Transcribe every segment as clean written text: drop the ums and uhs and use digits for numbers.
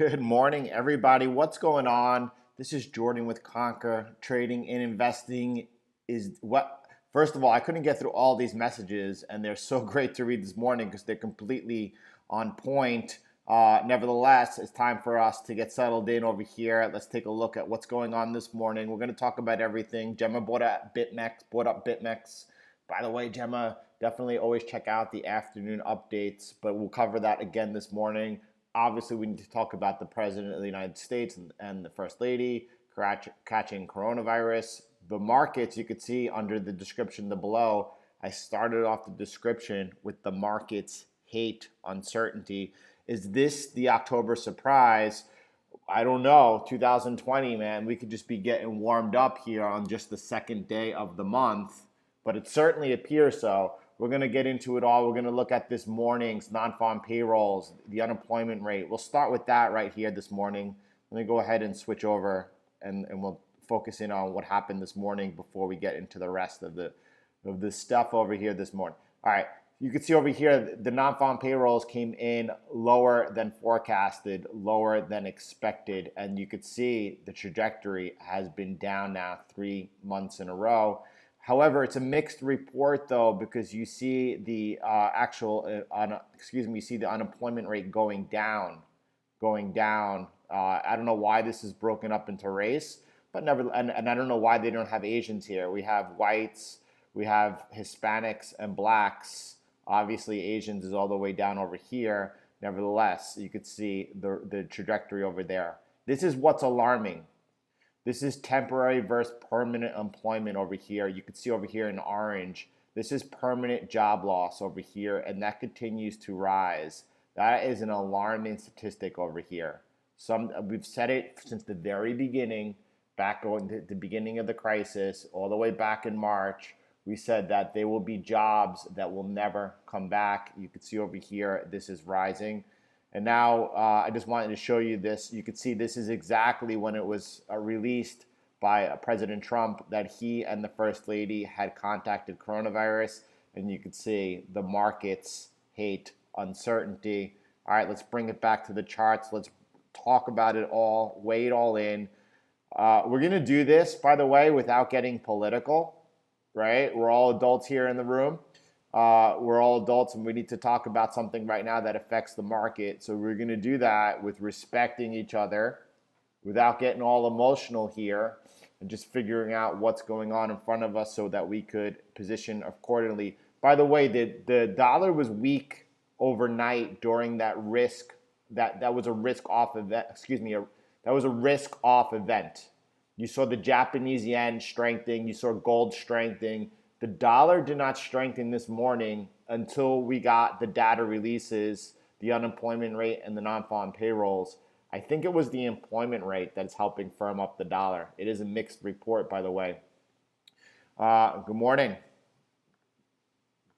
Good morning, everybody. What's going on? This is Jordan with Conquer. Trading and investing is what. First of all, I couldn't get through all these messages, and they're so great to read this morning because they're completely on point. Nevertheless, it's time for us to get settled in over here. Let's take a look at what's going on this morning. We're going to talk about everything. Gemma bought up Bitmex. By the way, Gemma, definitely always check out the afternoon updates, but we'll cover that again this morning. Obviously, we need to talk about the President of the United States and the First Lady catching coronavirus. The markets, you could see under the description below, I started off the description with the markets hate uncertainty. Is this the October surprise? I don't know. 2020, man, we could just be getting warmed up here on just the second day of the month, but it certainly appears so. We're going to get into it all. We're going to look at this morning's non-farm payrolls, the unemployment rate. We'll start with that right here this morning. Let me go ahead and switch over and we'll focus in on what happened this morning before we get into the rest of the stuff over here this morning. All right, you can see over here the non-farm payrolls came in lower than forecasted, lower than expected, and you could see the trajectory has been down now 3 months in a row. However, it's a mixed report though, because you see the you see the unemployment rate going down. I don't know why this is broken up into race, but and I don't know why they don't have Asians here. We have whites, we have Hispanics and blacks. Obviously, Asians is all the way down over here. Nevertheless, you could see the trajectory over there. This is what's alarming. This is temporary versus permanent employment over here. You can see over here in orange. This is permanent job loss over here, and that continues to rise. That is an alarming statistic over here. We've said it since the very beginning, back going to the beginning of the crisis, all the way back in March. We said that there will be jobs that will never come back. You can see over here, this is rising. And now I just wanted to show you this. You can see this is exactly when it was released by President Trump that he and the First Lady had contacted coronavirus. And you can see the markets hate uncertainty. All right, let's bring it back to the charts. Let's talk about it all, weigh it all in. We're going to do this, by the way, without getting political, right? We're all adults here in the room. We're all adults and we need to talk about something right now that affects the market. So we're going to do that with respecting each other without getting all emotional here and just figuring out what's going on in front of us so that we could position accordingly. By the way, the dollar was weak overnight during that risk. That was a risk off event. That was a risk off event. You saw the Japanese yen strengthening. You saw gold strengthening. The dollar did not strengthen this morning until we got the data releases, the unemployment rate, and the non-farm payrolls. I think it was the employment rate that's helping firm up the dollar. It is a mixed report, by the way. Good morning.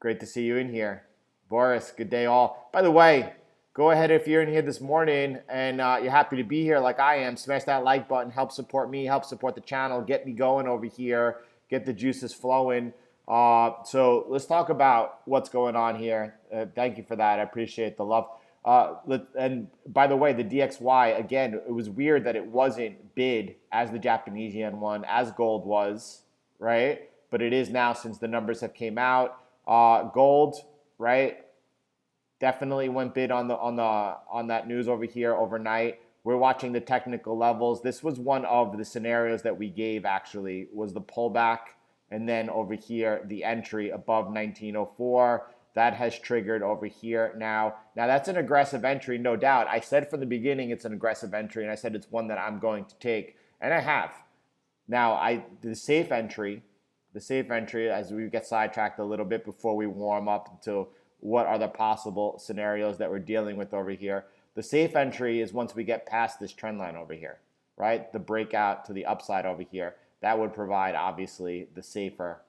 Great to see you in here. Boris, good day all. By the way, go ahead if you're in here this morning and you're happy to be here like I am, smash that like button, help support me, help support the channel, get me going over here, get the juices flowing. So let's talk about what's going on here. Thank you for that. I appreciate the love. And by the way, the DXY, again, it was weird that it wasn't bid as the Japanese yen one, as gold was, right? But it is now since the numbers have came out. Gold, right? Definitely went bid on that news over here overnight. We're watching the technical levels. This was one of the scenarios that we gave, actually, was the pullback. And then over here, the entry above 1904, that has triggered over here now. Now that's an aggressive entry, no doubt. I said from the beginning it's an aggressive entry, and I said it's one that I'm going to take, and I have. Now the safe entry, as we get sidetracked a little bit before we warm up to what are the possible scenarios that we're dealing with over here. The safe entry is once we get past this trend line over here, right? The breakout to the upside over here. That would provide, obviously, the safer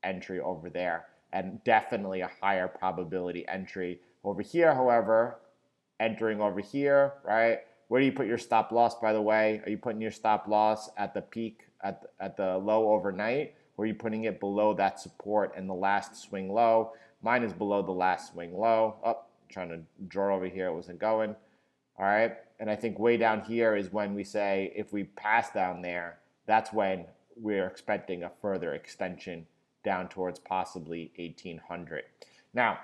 entry over there and definitely a higher probability entry over here. However, entering over here, right? Where do you put your stop loss, by the way? Are you putting your stop loss at the peak, at the low overnight? Or are you putting it below that support and the last swing low? Mine is below the last swing low. Oh, trying to draw over here. It wasn't going. All right. And I think way down here is when we say if we pass down there, that's when we're expecting a further extension down towards possibly 1800. Now,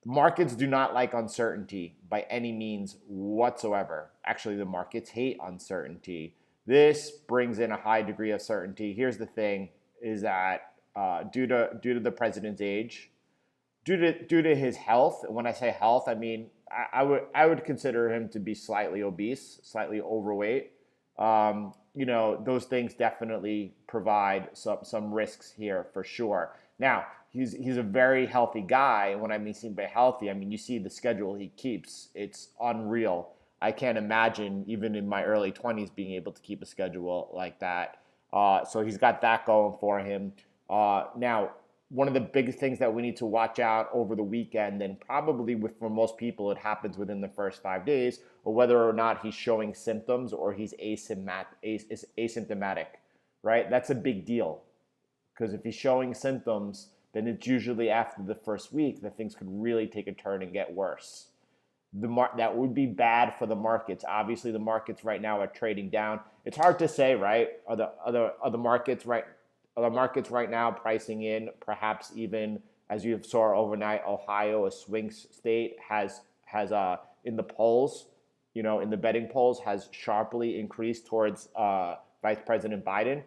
markets do not like uncertainty by any means whatsoever. Actually, the markets hate uncertainty. This brings in a high degree of certainty. Here's the thing: is that due to the president's age, due to his health. And when I say health, I mean I would consider him to be slightly obese, slightly overweight. Those things definitely provide some risks here for sure. Now, he's a very healthy guy. When I mean by healthy, I mean you see the schedule he keeps. It's unreal. I can't imagine even in my early 20s being able to keep a schedule like that. So he's got that going for him. Now, one of the big things that we need to watch out over the weekend, and probably for most people, it happens within the first 5 days, or whether or not he's showing symptoms or he's asymptomatic, right? That's a big deal, because if he's showing symptoms, then it's usually after the first week that things could really take a turn and get worse. That would be bad for the markets. Obviously, the markets right now are trading down. It's hard to say, right? Are the markets right now pricing in perhaps even, as you saw overnight, Ohio, a swing state, has in the polls, in the betting polls, has sharply increased towards Vice President Biden.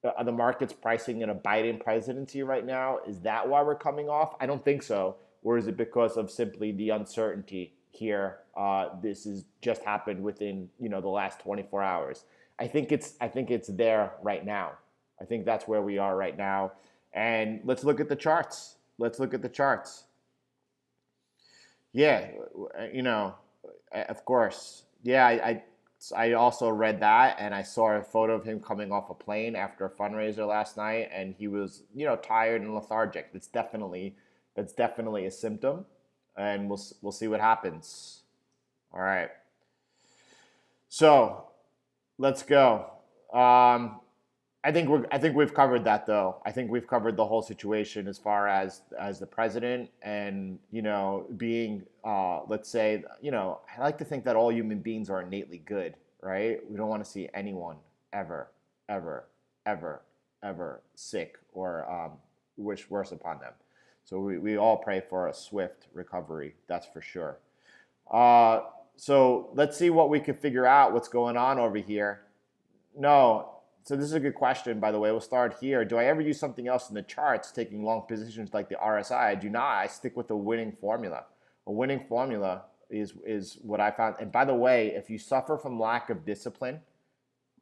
Are the markets pricing in a Biden presidency right now? Is that why we're coming off? I don't think so. Or is it because of simply the uncertainty here? This has just happened within the last 24 hours. I think it's there right now. I think that's where we are right now. And let's look at the charts. Yeah, of course. Yeah, I also read that, and I saw a photo of him coming off a plane after a fundraiser last night, and he was, tired and lethargic. That's definitely a symptom, and we'll see what happens. All right. So let's go. I think we've covered that, though. I think we've covered the whole situation as far as the president and being let's say I like to think that all human beings are innately good, right? We don't want to see anyone ever sick or wish worse upon them. So we all pray for a swift recovery. That's for sure. So let's see what we can figure out. What's going on over here? No. So this is a good question, by the way. We'll start here. Do I ever use something else in the charts, taking long positions like the RSI? I do not. I stick with the winning formula. A winning formula is what I found. And by the way, if you suffer from lack of discipline,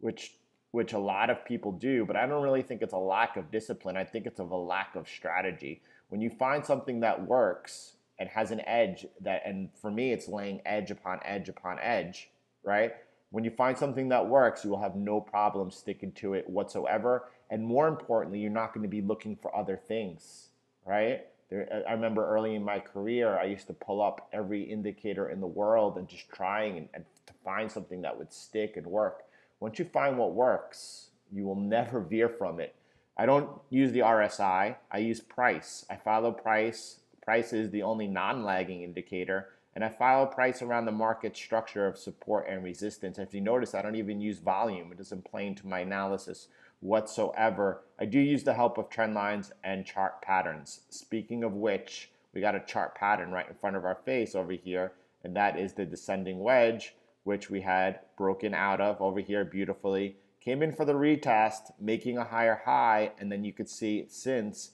which a lot of people do, but I don't really think it's a lack of discipline. I think it's of a lack of strategy. When you find something that works and has an edge, and for me, it's laying edge upon edge upon edge, right? When you find something that works, you will have no problem sticking to it whatsoever. And more importantly, you're not going to be looking for other things, right? I remember early in my career, I used to pull up every indicator in the world and just trying and to find something that would stick and work. Once you find what works, you will never veer from it. I don't use the RSI. I use price. I follow price. Price is the only non-lagging indicator. And I follow price around the market structure of support and resistance. If you notice, I don't even use volume. It doesn't play into my analysis whatsoever. I do use the help of trend lines and chart patterns. Speaking of which, we got a chart pattern right in front of our face over here, and that is the descending wedge, which we had broken out of over here beautifully. Came in for the retest, making a higher high, and then you could see since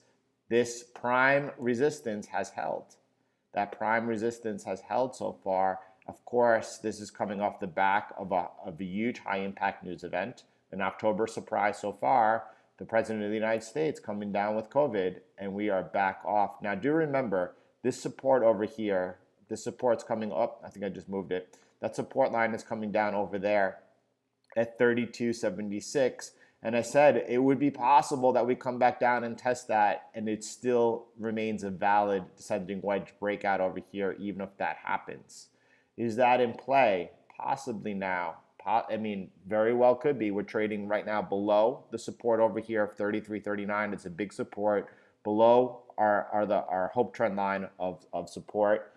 this prime resistance has held. That prime resistance has held so far. Of course, this is coming off the back of a huge high-impact news event, an October surprise so far, the President of the United States coming down with COVID, and we are back off. Now, do remember, this support over here, this support's coming up. I think I just moved it. That support line is coming down over there at 32.76. And I said it would be possible that we come back down and test that, and it still remains a valid descending wedge breakout over here, even if that happens. Is that in play? Possibly now. I mean, very well could be. We're trading right now below the support over here of 33.39. It's a big support. Below our hope trend line of support.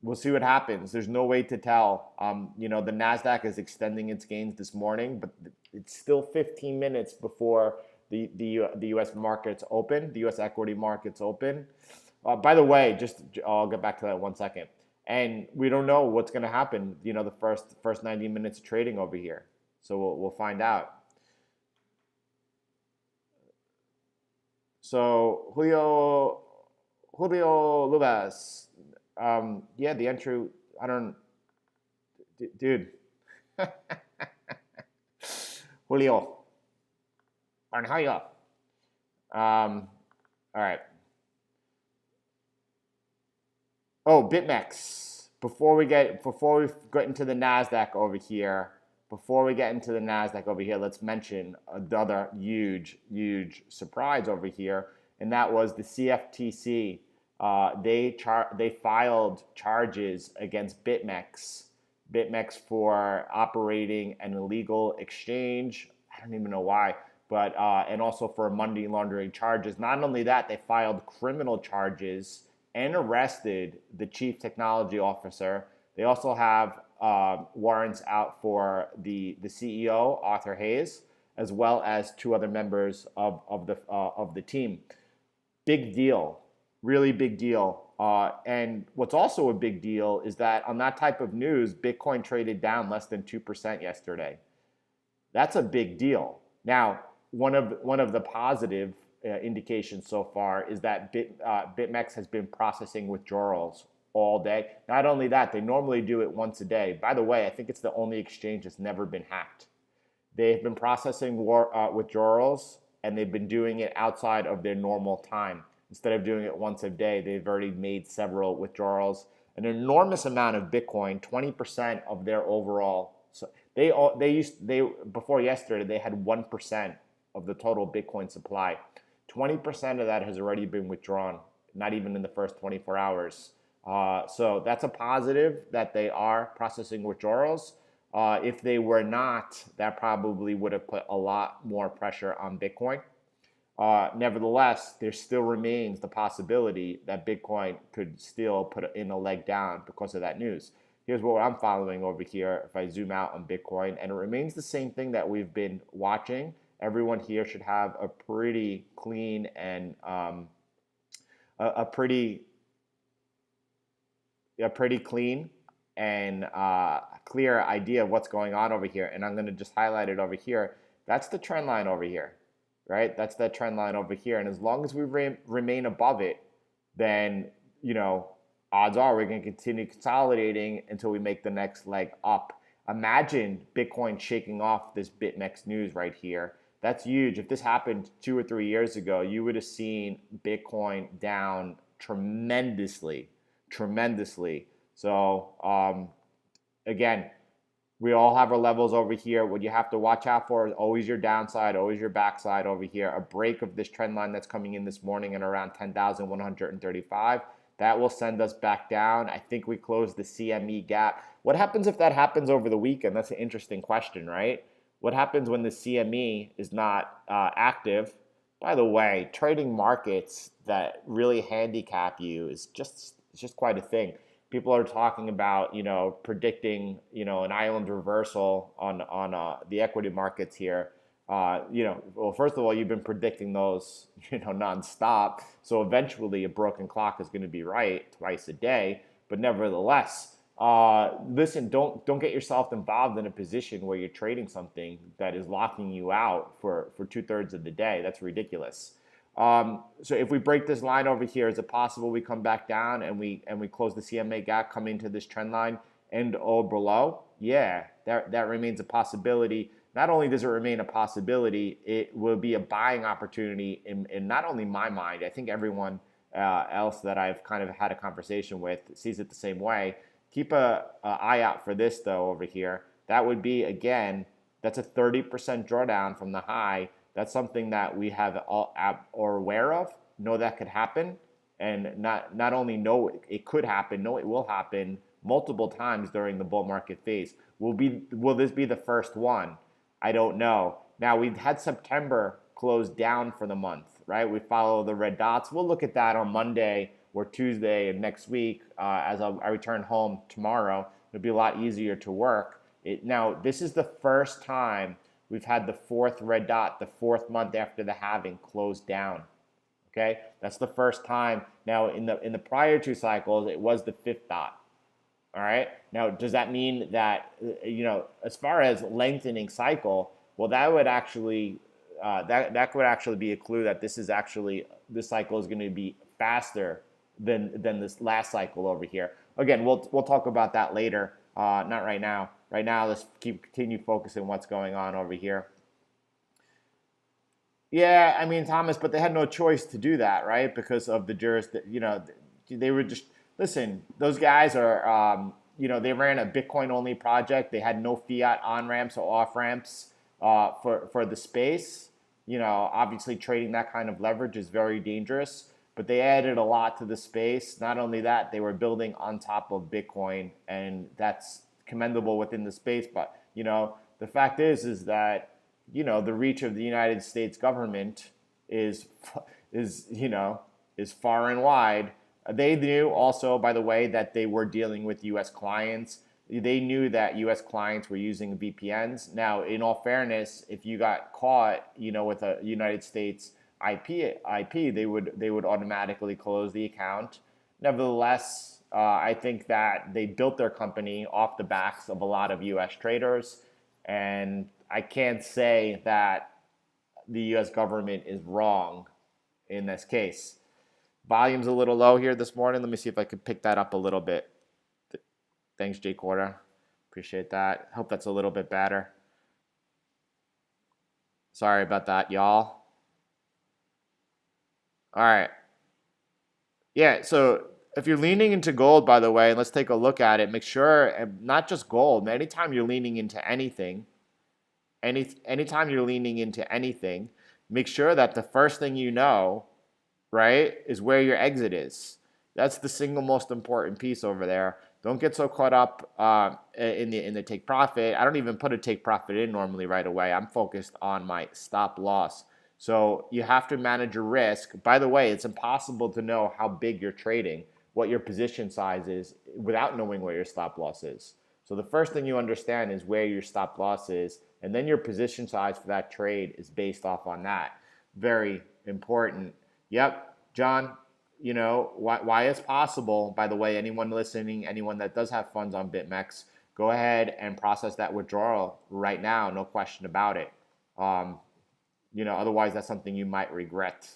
we'll see what happens. There's no way to tell. The Nasdaq is extending its gains this morning, but it's still 15 minutes before the U.S. markets open. The U.S. equity markets open. By the way, I'll get back to that in 1 second. And we don't know what's going to happen. The first 90 minutes of trading over here. So we'll find out. So Julio Lubas, yeah, the entry. I don't, dude. Julio, and how you up? All right. Oh, Bitmex. Before we get into the Nasdaq over here, let's mention another huge surprise over here, and that was the CFTC. They filed charges against Bitmex for operating an illegal exchange. I don't even know why, but and also for money laundering charges. Not only that, they filed criminal charges and arrested the chief technology officer. They also have warrants out for the CEO, Arthur Hayes, as well as 2 other members of the team. Big deal, really big deal. And what's also a big deal is that on that type of news, Bitcoin traded down less than 2% yesterday. That's a big deal. Now, one of the positive indications so far is that Bitmex has been processing withdrawals all day. Not only that, they normally do it once a day. By the way, I think it's the only exchange that's never been hacked. They've been processing withdrawals, and they've been doing it outside of their normal time. Instead of doing it once a day, they've already made several withdrawals. An enormous amount of Bitcoin, 20% of their overall. So before yesterday, they had 1% of the total Bitcoin supply. 20% of that has already been withdrawn, not even in the first 24 hours. So that's a positive that they are processing withdrawals. If they were not, that probably would have put a lot more pressure on Bitcoin. Nevertheless, there still remains the possibility that Bitcoin could still put in a leg down because of that news. Here's what I'm following over here if I zoom out on Bitcoin, and it remains the same thing that we've been watching. Everyone here should have a pretty clean and a pretty clean and clear idea of what's going on over here. And I'm going to just highlight it over here. That's the trend line over here, right? That's that trend line over here. And as long as we remain above it, then, odds are we're going to continue consolidating until we make the next leg up. Imagine Bitcoin shaking off this Bitmex news right here. That's huge. If this happened 2 or 3 years ago, you would have seen Bitcoin down tremendously. So again, we all have our levels over here. What you have to watch out for is always your downside, always your backside over here. A break of this trend line that's coming in this morning at around 10,135. That will send us back down. I think we closed the CME gap. What happens if that happens over the weekend? That's an interesting question, right? What happens when the CME is not active? By the way, trading markets that really handicap you is just quite a thing. People are talking about, predicting, an island reversal on the equity markets here. Well, first of all, you've been predicting those, nonstop. So eventually a broken clock is going to be right twice a day. But nevertheless, listen, don't get yourself involved in a position where you're trading something that is locking you out for 2/3 of the day. That's ridiculous. So if we break this line over here, is it possible we come back down and we close the CMA gap, come into this trend line and or below? Yeah, that remains a possibility. Not only does it remain a possibility, it will be a buying opportunity in not only my mind, I think everyone else that I've kind of had a conversation with sees it the same way. Keep a eye out for this though over here. That would be, again, that's a 30% drawdown from the high. That's something that we have all are aware of, know that could happen, and not only know it could happen, know it will happen multiple times during the bull market phase. Will this be the first one? I don't know. Now, we've had September close down for the month, right? We follow the red dots. We'll look at that on Monday or Tuesday of next week, as I return home tomorrow, it'll be a lot easier to work. Now, this is the first time we've had the fourth red dot, the fourth month after the halving, close down. Okay, that's the first time. Now, in the prior two cycles, it was the fifth dot. All right. Now, does that mean that as far as lengthening cycle, well, that would actually that could actually be a clue that this cycle is going to be faster than this last cycle over here. Again, we'll talk about that later. Not right now. Right now, let's continue focusing on what's going on over here. Yeah, I mean, Thomas, but they had no choice to do that, right? Because of the they were just, listen, those guys are, they ran a Bitcoin only project. They had no fiat on ramps or off ramps for the space. Obviously trading that kind of leverage is very dangerous, but they added a lot to the space. Not only that, they were building on top of Bitcoin, and that's commendable within the space. But, the fact is that, the reach of the United States government is far and wide. They knew also, by the way, that they were dealing with U.S. clients. They knew that U.S. clients were using VPNs. Now, in all fairness, if you got caught, with a United States IP, they would automatically close the account. Nevertheless, I think that they built their company off the backs of a lot of U.S. traders, and I can't say that the U.S. government is wrong in this case. Volume's a little low here this morning. Let me see if I can pick that up a little bit. Thanks, Jay Quarter. Appreciate that. Hope that's a little bit better. Sorry about that, y'all. All right. Yeah, so if you're leaning into gold, by the way, let's take a look at it. Make sure, not just gold, anytime you're leaning into anything, anytime you're leaning into anything, make sure that the first thing you know, right, is where your exit is. That's the single most important piece over there. Don't get so caught up in the take profit. I don't even put a take profit in normally right away. I'm focused on my stop loss. So you have to manage your risk. By the way, it's impossible to know how big you're trading, what your position size is, without knowing where your stop loss is. So the first thing you understand is where your stop loss is, and then your position size for that trade is based off on that. Very important. Yep, John, why it's possible, by the way, anyone listening, anyone that does have funds on Bitmex, go ahead and process that withdrawal right now, no question about it. Otherwise that's something you might regret.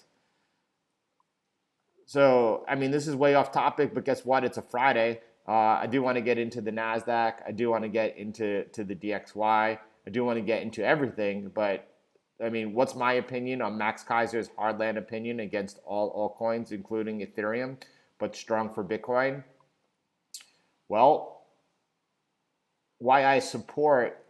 So, I mean, this is way off topic, but guess what? It's a Friday. I do want to get into the Nasdaq. I do want to get into the DXY. I do want to get into everything, but I mean, what's my opinion on Max Kaiser's hardland opinion against all altcoins, including Ethereum, but strong for Bitcoin? Well, why I support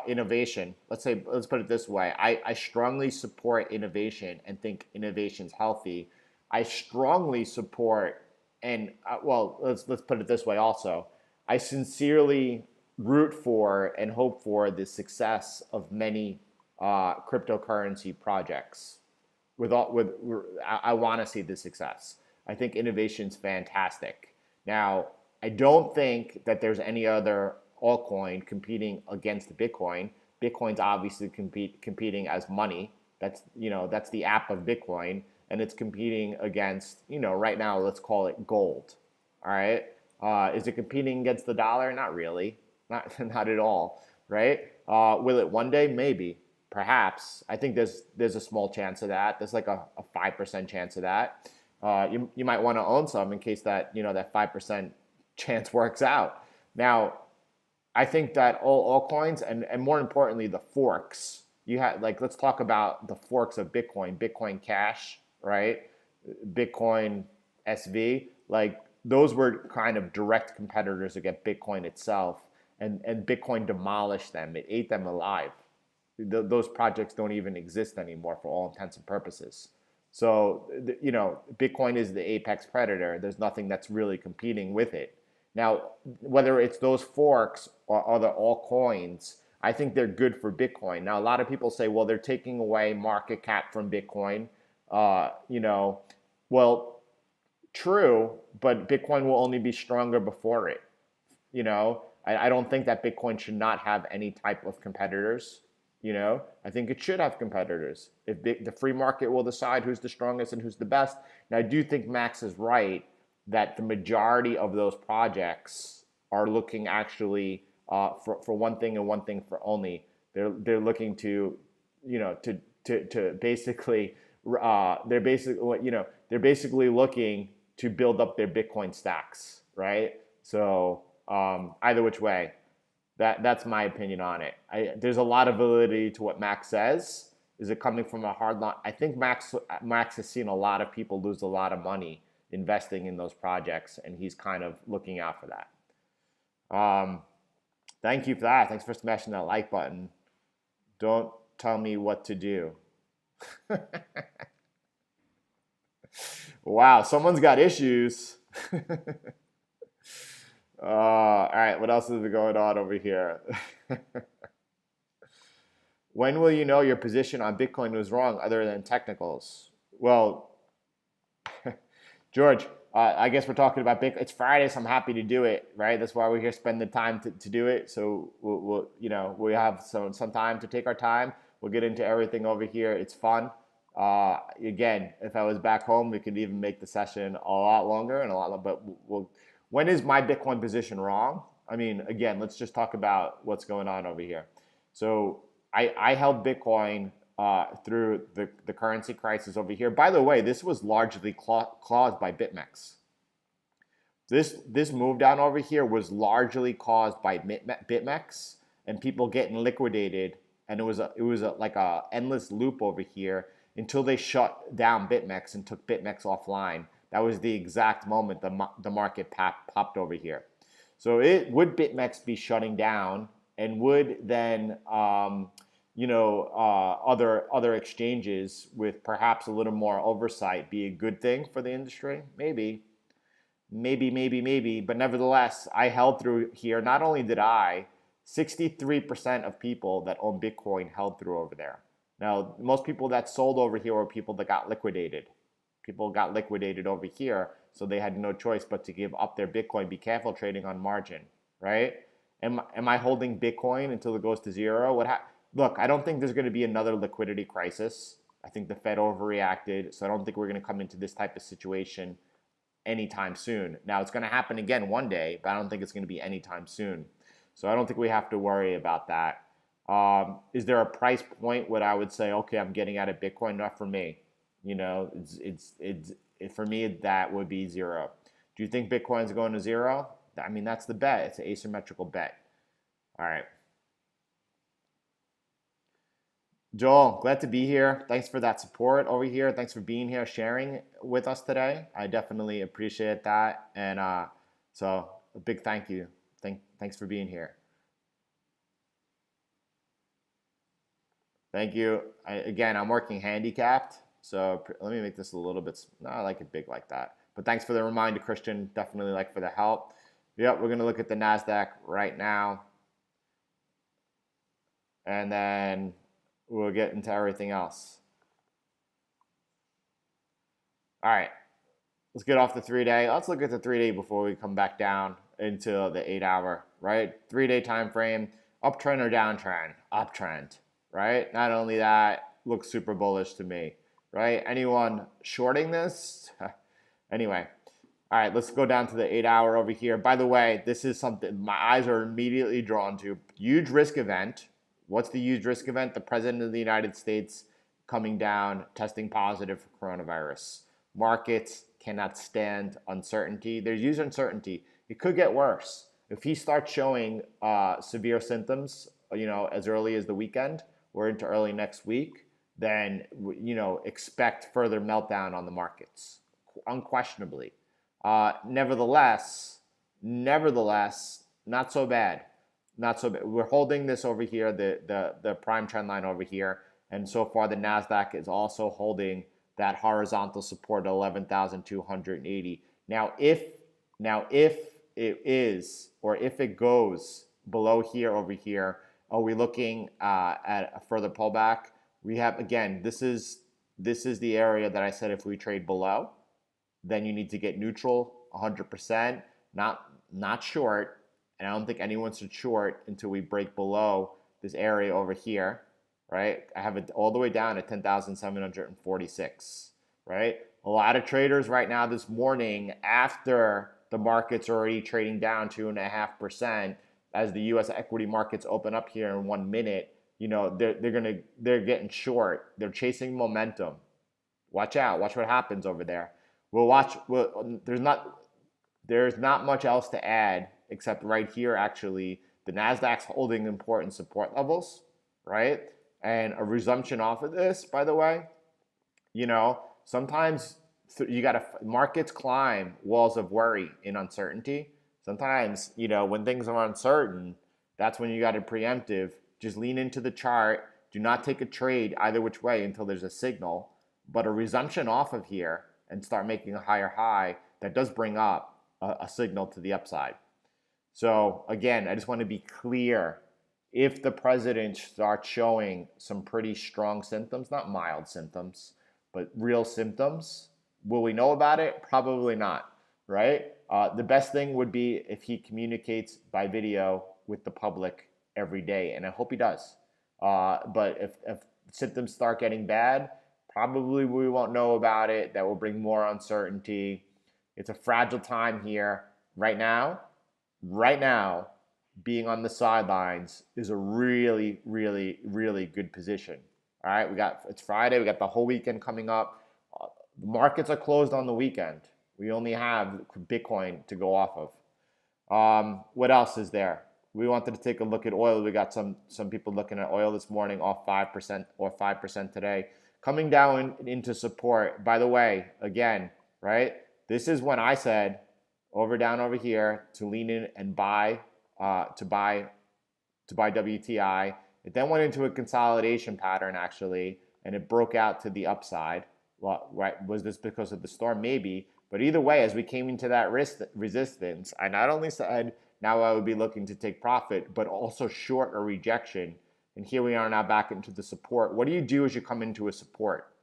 innovation. Let's put it this way. I strongly support innovation and think innovation's healthy. I strongly support, and let's put it this way also. I sincerely root for and hope for the success of many cryptocurrency projects. I want to see the success. I think innovation's fantastic. Now, I don't think that there's any other altcoin competing against Bitcoin. Bitcoin's obviously competing as money. That's the app of Bitcoin, and it's competing against, right now, let's call it gold. All right. Is it competing against the dollar? Not really. Not at all. Right. Will it one day? Maybe. Perhaps. I think there's a small chance of that. There's like a 5% chance of that. You might want to own some in case that that 5% chance works out. Now, I think that all altcoins and more importantly the forks. Let's talk about the forks of Bitcoin. Bitcoin Cash, right? Bitcoin SV. Those were kind of direct competitors against Bitcoin itself, and Bitcoin demolished them. It ate them alive. Those projects don't even exist anymore for all intents and purposes. So, Bitcoin is the apex predator. There's nothing that's really competing with it. Now, whether it's those forks or other altcoins, I think they're good for Bitcoin. Now, a lot of people say, well, they're taking away market cap from Bitcoin. Well, True, but Bitcoin will only be stronger before it. I don't think that Bitcoin should not have any type of competitors. I think it should have competitors. If the free market will decide who's the strongest and who's the best. And I do think Max is right that the majority of those projects are looking actually for one thing and one thing for only. They're looking to, to basically they're basically looking to build up their Bitcoin stacks, right? So either which way, that's my opinion on it. There's a lot of validity to what Max says. Is it coming from a hard line? I think Max has seen a lot of people lose a lot of money investing in those projects, and he's kind of looking out for that. Thank you for that. Thanks for smashing that like button. Don't tell me what to do. Wow, someone's got issues. All right, what else is going on over here? When will you know your position on Bitcoin was wrong other than technicals? Well, George, I guess we're talking about Bitcoin. It's Friday, so I'm happy to do it, right? That's why we're here, spend the time to do it. So we have some time to take our time. We'll get into everything over here. It's fun. Again, if I was back home, we could even make the session a lot longer and a lot. But when is my Bitcoin position wrong? I mean, again, let's just talk about what's going on over here. So I held Bitcoin through the currency crisis over here. By the way, this was largely caused by Bitmex. This move down over here was largely caused by Bitmex and people getting liquidated, and it was like a endless loop over here until they shut down Bitmex and took Bitmex offline. That was the exact moment the market popped over here. So would Bitmex be shutting down, and would then other exchanges with perhaps a little more oversight be a good thing for the industry? Maybe. But nevertheless, I held through here. Not only did 63% of people that own Bitcoin held through over there. Now, most people that sold over here were people that got liquidated. People got liquidated over here, so they had no choice but to give up their Bitcoin. Be careful trading on margin, right? Am I holding Bitcoin until it goes to zero? Look, I don't think there's going to be another liquidity crisis. I think the Fed overreacted, so I don't think we're going to come into this type of situation anytime soon. Now, it's going to happen again one day, but I don't think it's going to be anytime soon. So I don't think we have to worry about that. Is there a price point where I would say, okay, I'm getting out of Bitcoin? Not for me. For me, that would be zero. Do you think Bitcoin's going to zero? I mean, that's the bet. It's an asymmetrical bet. All right. Joel, glad to be here. Thanks for that support over here. Thanks for being here, sharing with us today. I definitely appreciate that. And so a big thank you. Thanks for being here. Thank you. Again, I'm working handicapped. So let me make this a little bit, no, I like it big like that. But thanks for the reminder, Christian. Definitely like for the help. Yep, we're going to look at the Nasdaq right now. And then we'll get into everything else. All right, let's get off the 3-day. Let's look at the 3-day before we come back down into the 8-hour, right? 3-day time frame, uptrend or downtrend? Uptrend, right? Not only that, looks super bullish to me, right? Anyone shorting this? Anyway, all right, let's go down to the 8-hour over here. By the way, this is something my eyes are immediately drawn to. Huge risk event. What's the huge risk event? The President of the United States coming down, testing positive for coronavirus. Markets cannot stand uncertainty. There's huge uncertainty. It could get worse. If he starts showing severe symptoms, as early as the weekend or into early next week, then, expect further meltdown on the markets, unquestionably. Nevertheless, not so bad. Not so bad. We're holding this over here, the prime trend line over here, and so far the Nasdaq is also holding that horizontal support at 11,280. Now, if it is, or if it goes below here over here, are we looking at a further pullback? We have, again, this is the area that I said if we trade below, then you need to get neutral 100%, not short. And I don't think anyone should short until we break below this area over here, right? I have it all the way down at 10,746, right? A lot of traders right now this morning, after the market's already trading down 2.5%, as the U.S. equity markets open up here in 1 minute, you know, they're getting short. They're chasing momentum. Watch out. Watch what happens over there. There's not much else to add except right here. Actually, the Nasdaq's holding important support levels, right? And a resumption off of this, by the way, you know, sometimes you got to markets climb walls of worry and uncertainty. Sometimes, you know, when things are uncertain, that's when you got to preemptive. Just lean into the chart. Do not take a trade either which way until there's a signal. But a resumption off of here and start making a higher high, that does bring up a signal to the upside. So again, I just want to be clear. If the president starts showing some pretty strong symptoms, not mild symptoms, but real symptoms, will we know about it? Probably not, right? The best thing would be if he communicates by video with the public every day, and I hope he does. But if symptoms start getting bad, probably we won't know about it. That will bring more uncertainty. It's a fragile time here. Right now, being on the sidelines is a really, really, really good position. All right, it's Friday. We got the whole weekend coming up. The markets are closed on the weekend. We only have Bitcoin to go off of. What else is there? We wanted to take a look at oil. We got some people looking at oil this morning, off 5% or 5% today, coming down into support. By the way, again, right? This is when I said down over here to lean in and buy WTI. It then went into a consolidation pattern actually, and it broke out to the upside. Well, right? Was this because of the storm? Maybe. But either way, as we came into that resistance, I not only said now I would be looking to take profit, but also short a rejection. And here we are now back into the support. What do you do as you come into a support?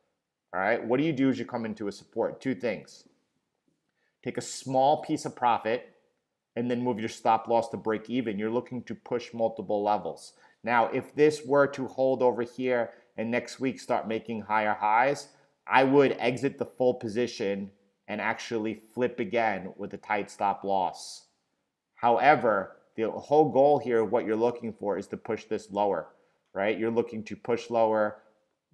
All right. What do you do as you come into a support? Two things. Take a small piece of profit and then move your stop loss to break even. You're looking to push multiple levels. Now, if this were to hold over here and next week start making higher highs, I would exit the full position and actually flip again with a tight stop loss. However, the whole goal here, what you're looking for is to push this lower, right? You're looking to push lower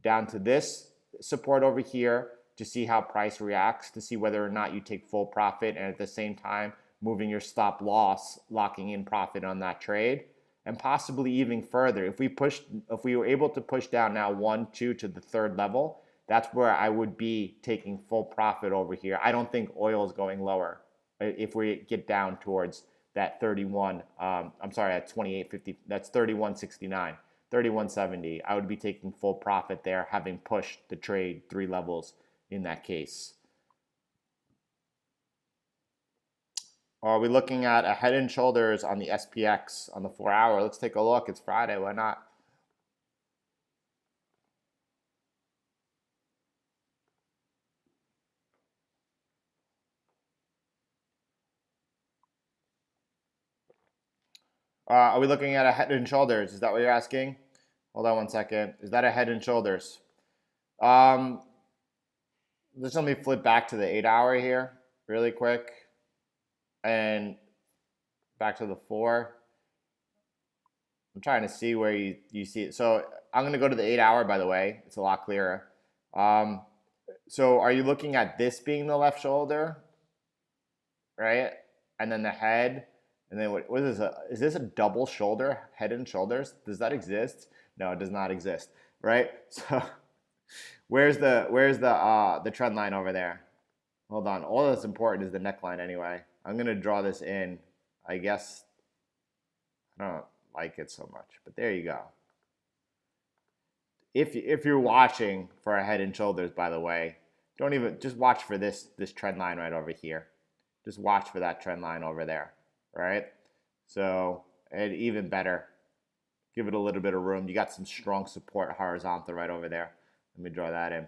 down to this support over here to see how price reacts, to see whether or not you take full profit, and at the same time moving your stop loss, locking in profit on that trade, and possibly even further. If we were able to push down now 1, 2 to the third level, that's where I would be taking full profit over here. I don't think oil is going lower. If we get down towards that 31, at 28.50, that's 31.69, 31.70, I would be taking full profit there, having pushed the trade 3 levels in that case. Are we looking at a head and shoulders on the SPX on the 4-hour? Let's take a look. It's Friday. Why not? Are we looking at a head and shoulders? Is that what you're asking? Hold on one second. Is that a head and shoulders? Let's let me flip back to the 8-hour here really quick. And back to the 4. I'm trying to see where you see it. So I'm going to go to the 8-hour, by the way. It's a lot clearer. So are you looking at this being the left shoulder, right? And then the head, and then what is this? Is this a double shoulder, head and shoulders? Does that exist? No, it does not exist, right? So where's the trend line over there? Hold on. All that's important is the neckline anyway. I'm going to draw this in. I guess I don't like it so much, but there you go. If you're watching for a head and shoulders, by the way, just watch for this trend line right over here. Just watch for that trend line over there, right? So, and even better, give it a little bit of room. You got some strong support horizontal right over there. Let me draw that in.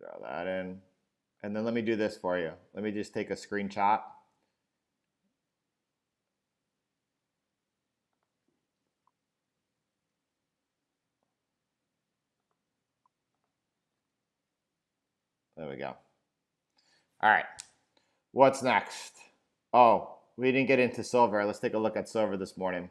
Draw that in. And then let me do this for you. Let me just take a screenshot. There we go. All right. What's next? Oh, we didn't get into silver. Let's take a look at silver this morning.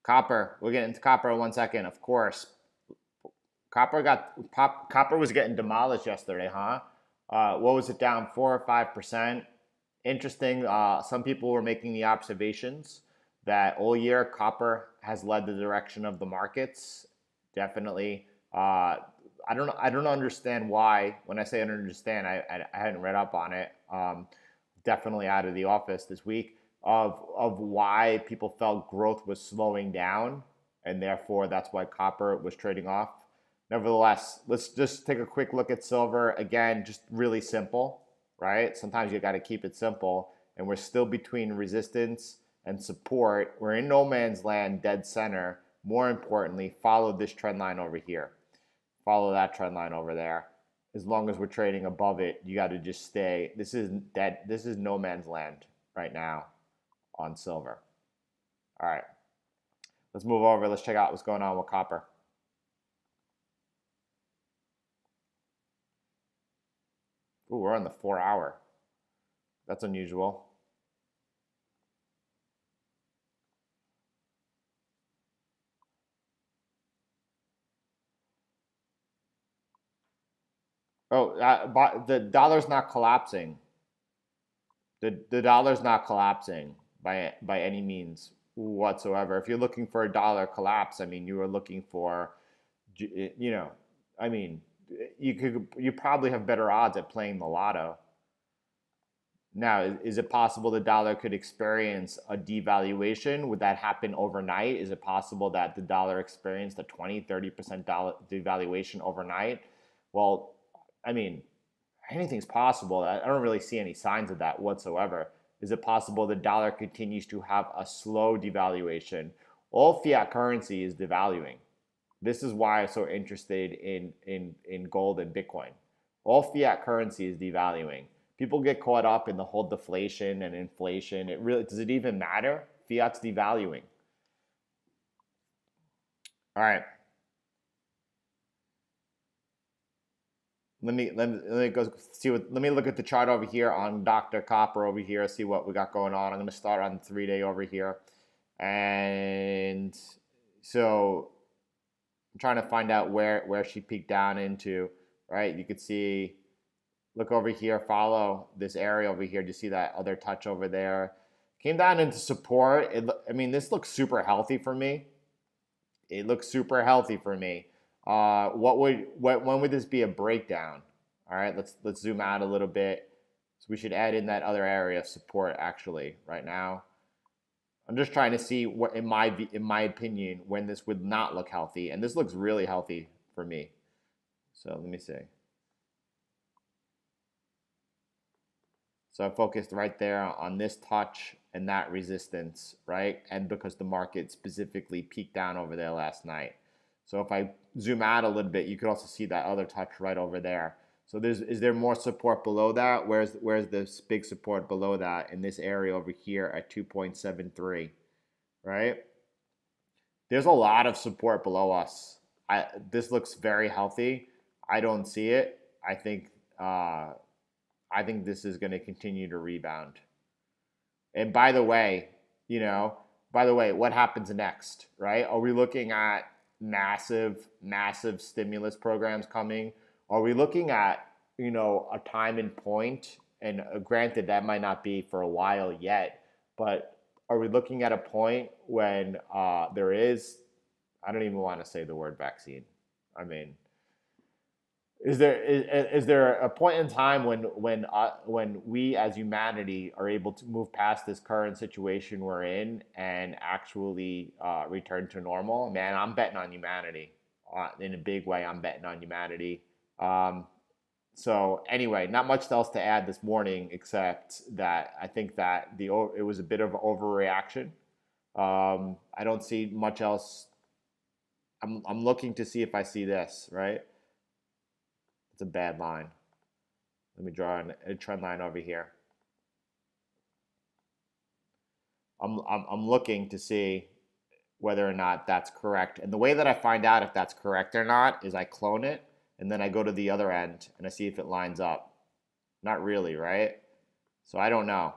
Copper. We'll get into copper in 1 second. Of course. Copper was getting demolished yesterday, huh? What was it down 4 or 5%? Interesting. Some people were making the observations that all year copper has led the direction of the markets. Definitely. I don't understand why. When I say I don't understand, I hadn't read up on it. Definitely out of the office this week of why people felt growth was slowing down, and therefore that's why copper was trading off. Nevertheless, let's just take a quick look at silver again. Just really simple, right? Sometimes you got to keep it simple, and we're still between resistance and support. We're in no man's land, dead center. More importantly, follow this trend line over here. Follow that trend line over there. As long as we're trading above it, you got to just stay. This is dead. This is no man's land right now on silver. All right, let's move over. Let's check out what's going on with copper. Ooh, we're on the 4 hour. That's unusual. Oh, the dollar's not collapsing. The dollar's not collapsing by any means whatsoever. If you're looking for a dollar collapse, I mean, you were looking for, you know, I mean, you probably have better odds at playing the lotto. Now, is it possible the dollar could experience a devaluation? Would that happen overnight? Is it possible that the dollar experienced a 20-30% dollar devaluation overnight? Well, I mean, anything's possible. I don't really see any signs of that whatsoever. Is it possible the dollar continues to have a slow devaluation? All fiat currency is devaluing. This is why I'm so interested in gold and Bitcoin. All fiat currency is devaluing. People get caught up in the whole deflation and inflation. It really does it even matter? Fiat's devaluing. All right. Let me go see what. Let me look at the chart over here on Dr. Copper over here. See what we got going on. I'm going to start on the 3-day over here, and so I'm trying to find out where she peaked down into. Right, you could see. Look over here. Follow this area over here. Do you see that other touch over there? Came down into support. I mean, this looks super healthy for me. It looks super healthy for me. When would this be a breakdown? All right, let's zoom out a little bit. So we should add in that other area of support actually right now. I'm just trying to see what in my opinion when this would not look healthy, and this looks really healthy for me. So let me see. So I focused right there on this touch and that resistance, right? And because the market specifically peaked down over there last night. So if I zoom out a little bit, you could also see that other touch right over there. So is there more support below that? Where's this big support below that in this area over here at 2.73, right? There's a lot of support below us. This looks very healthy. I don't see it. I think this is going to continue to rebound. And by the way, what happens next, right? Are we looking at massive stimulus programs coming? Are we looking at, a time and point? And granted, that might not be for a while yet, but are we looking at a point when there is, I don't even want to say the word vaccine. I mean, is there a point in time when we as humanity are able to move past this current situation we're in and actually return to normal? Man, I'm betting on humanity in a big way. I'm betting on humanity. So anyway, not much else to add this morning except that I think that it was a bit of an overreaction. I don't see much else. I'm looking to see if I see this, right? It's a bad line. Let me draw a trend line over here. I'm looking to see whether or not that's correct. And the way that I find out if that's correct or not is I clone it and then I go to the other end and I see if it lines up. Not really, right? So I don't know.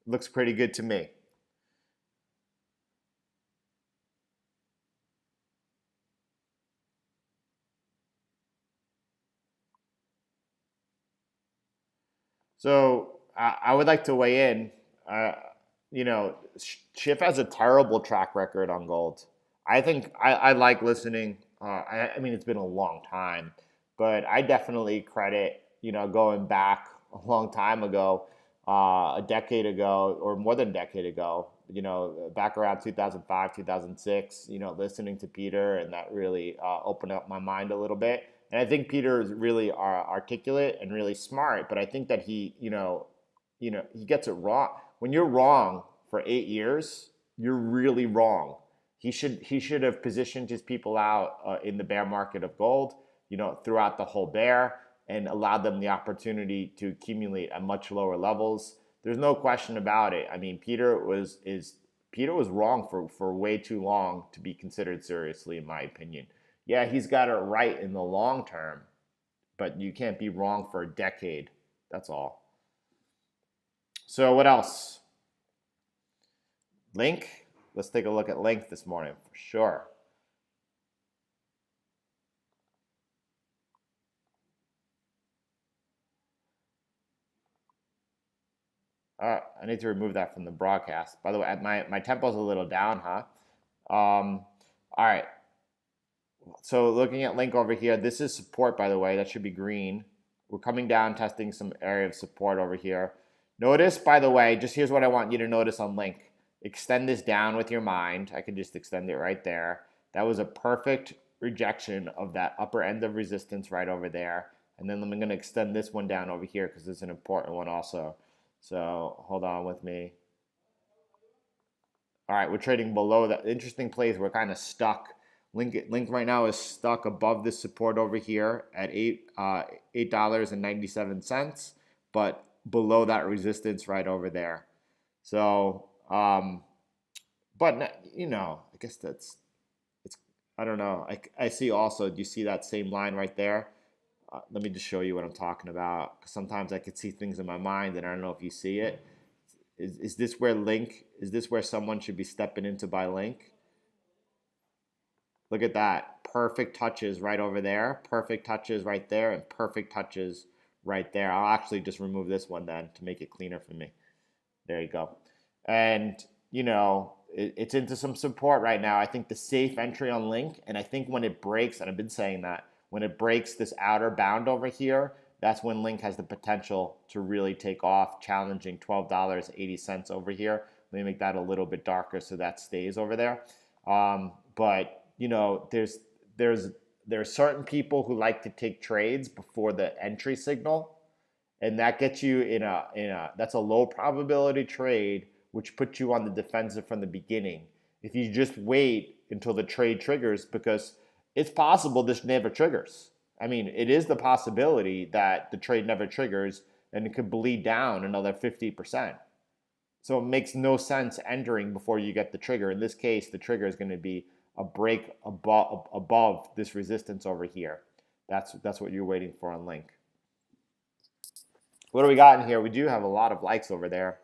Looks pretty good to me. So I would like to weigh in. Uh, you know, Schiff has a terrible track record on gold. I think I like listening. I mean, it's been a long time, but I definitely credit, going back a long time ago, a decade ago, or more than a decade ago, back around 2005, 2006, listening to Peter, and that really opened up my mind a little bit. And I think Peter is really articulate and really smart, but I think that he gets it wrong. When you're wrong for 8 years, you're really wrong. He should have positioned his people out in the bear market of gold, throughout the whole bear, and allowed them the opportunity to accumulate at much lower levels. There's no question about it. I mean, Peter was wrong for way too long to be considered seriously, in my opinion. Yeah, he's got it right in the long term, but you can't be wrong for a decade. That's all. So what else? Link. Let's take a look at Link this morning for sure. I need to remove that from the broadcast. By the way, my tempo's a little down, huh? All right. So looking at Link over here, this is support, by the way. That should be green. We're coming down, testing some area of support over here. Notice, by the way, just here's what I want you to notice on Link. Extend this down with your mind. I could just extend it right there. That was a perfect rejection of that upper end of resistance right over there. And then I'm going to extend this one down over here because it's an important one also. So hold on with me. All right, we're trading below that. Interesting place. We're kind of stuck. Link right now is stuck above this support over here at $8.97, but below that resistance right over there. So, but I guess it's I don't know. I see also. Do you see that same line right there? Let me just show you what I'm talking about. Sometimes I could see things in my mind, and I don't know if you see it. Is this where Link? Is this where someone should be stepping into buy Link? Look at that. Perfect touches right over there. Perfect touches right there. And perfect touches right there. I'll actually just remove this one then to make it cleaner for me. There you go. And, it's into some support right now. I think the safe entry on Link, and I think when it breaks, and I've been saying that, when it breaks this outer bound over here, that's when Link has the potential to really take off, challenging $12.80 over here. Let me make that a little bit darker so that stays over there. But there's certain people who like to take trades before the entry signal, and that gets you in a that's a low probability trade, which puts you on the defensive from the beginning. If you just wait until the trade triggers, because it's possible this never triggers. I mean, it is the possibility that the trade never triggers and it could bleed down another 50%. So it makes no sense entering before you get the trigger. In this case, the trigger is going to be a break above this resistance over here. That's what you're waiting for on Link. What do we got in here? We do have a lot of likes over there.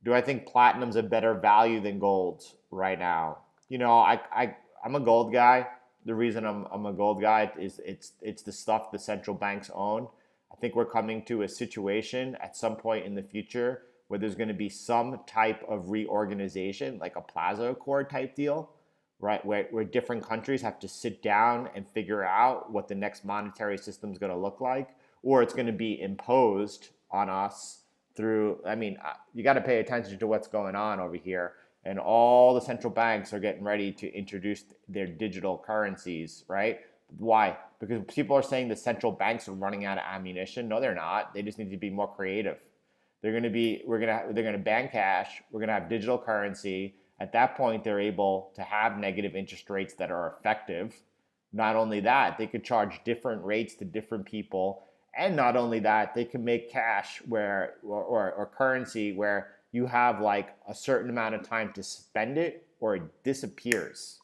Do I think platinum's a better value than gold right now? I'm a gold guy. The reason I'm a gold guy is it's the stuff the central banks own. I think we're coming to a situation at some point in the future where there's going to be some type of reorganization, like a Plaza Accord type deal, right? Where different countries have to sit down and figure out what the next monetary system is going to look like, or it's going to be imposed on us through. I mean, you got to pay attention to what's going on over here. and all the central banks are getting ready to introduce their digital currencies, right? Why? Because people are saying the central banks are running out of ammunition. No, they're not. They just need to be more creative. They're gonna ban cash. We're gonna have digital currency. At that point, they're able to have negative interest rates that are effective. Not only that, they could charge different rates to different people, and not only that, they can make cash where or currency where you have like a certain amount of time to spend it or it disappears.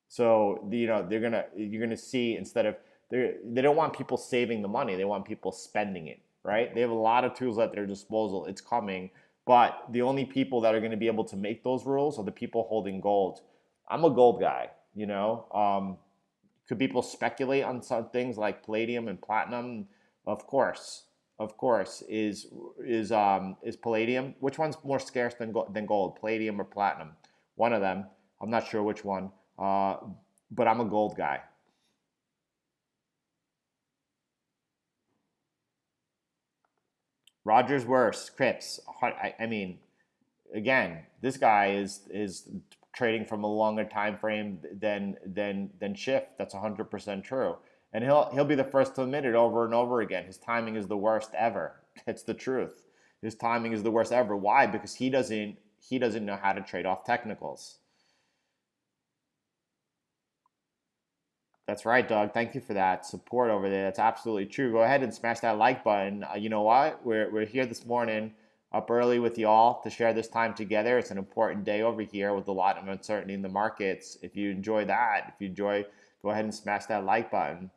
So you're gonna see instead of they don't want people saving the money, they want people spending it, right? They have a lot of tools at their disposal. It's coming, but the only people that are going to be able to make those rules are the people holding gold. I'm a gold guy, Could people speculate on some things like palladium and platinum? Of course, of course. Is palladium? Which one's more scarce than gold? Palladium or platinum? One of them. I'm not sure which one. But I'm a gold guy. Rogers worse. Crips. I mean, again, this guy is trading from a longer time frame than Shift. That's 100% true, and he'll be the first to admit it over and over again. His timing is the worst ever. It's the truth. His timing is the worst ever. Why? Because he doesn't know how to trade off technicals. That's right, Doug. Thank you for that support over there. That's absolutely true. Go ahead and smash that like button. You know what? We're here this morning, up early with y'all to share this time together. It's an important day over here with a lot of uncertainty in the markets. If you enjoy that, go ahead and smash that like button.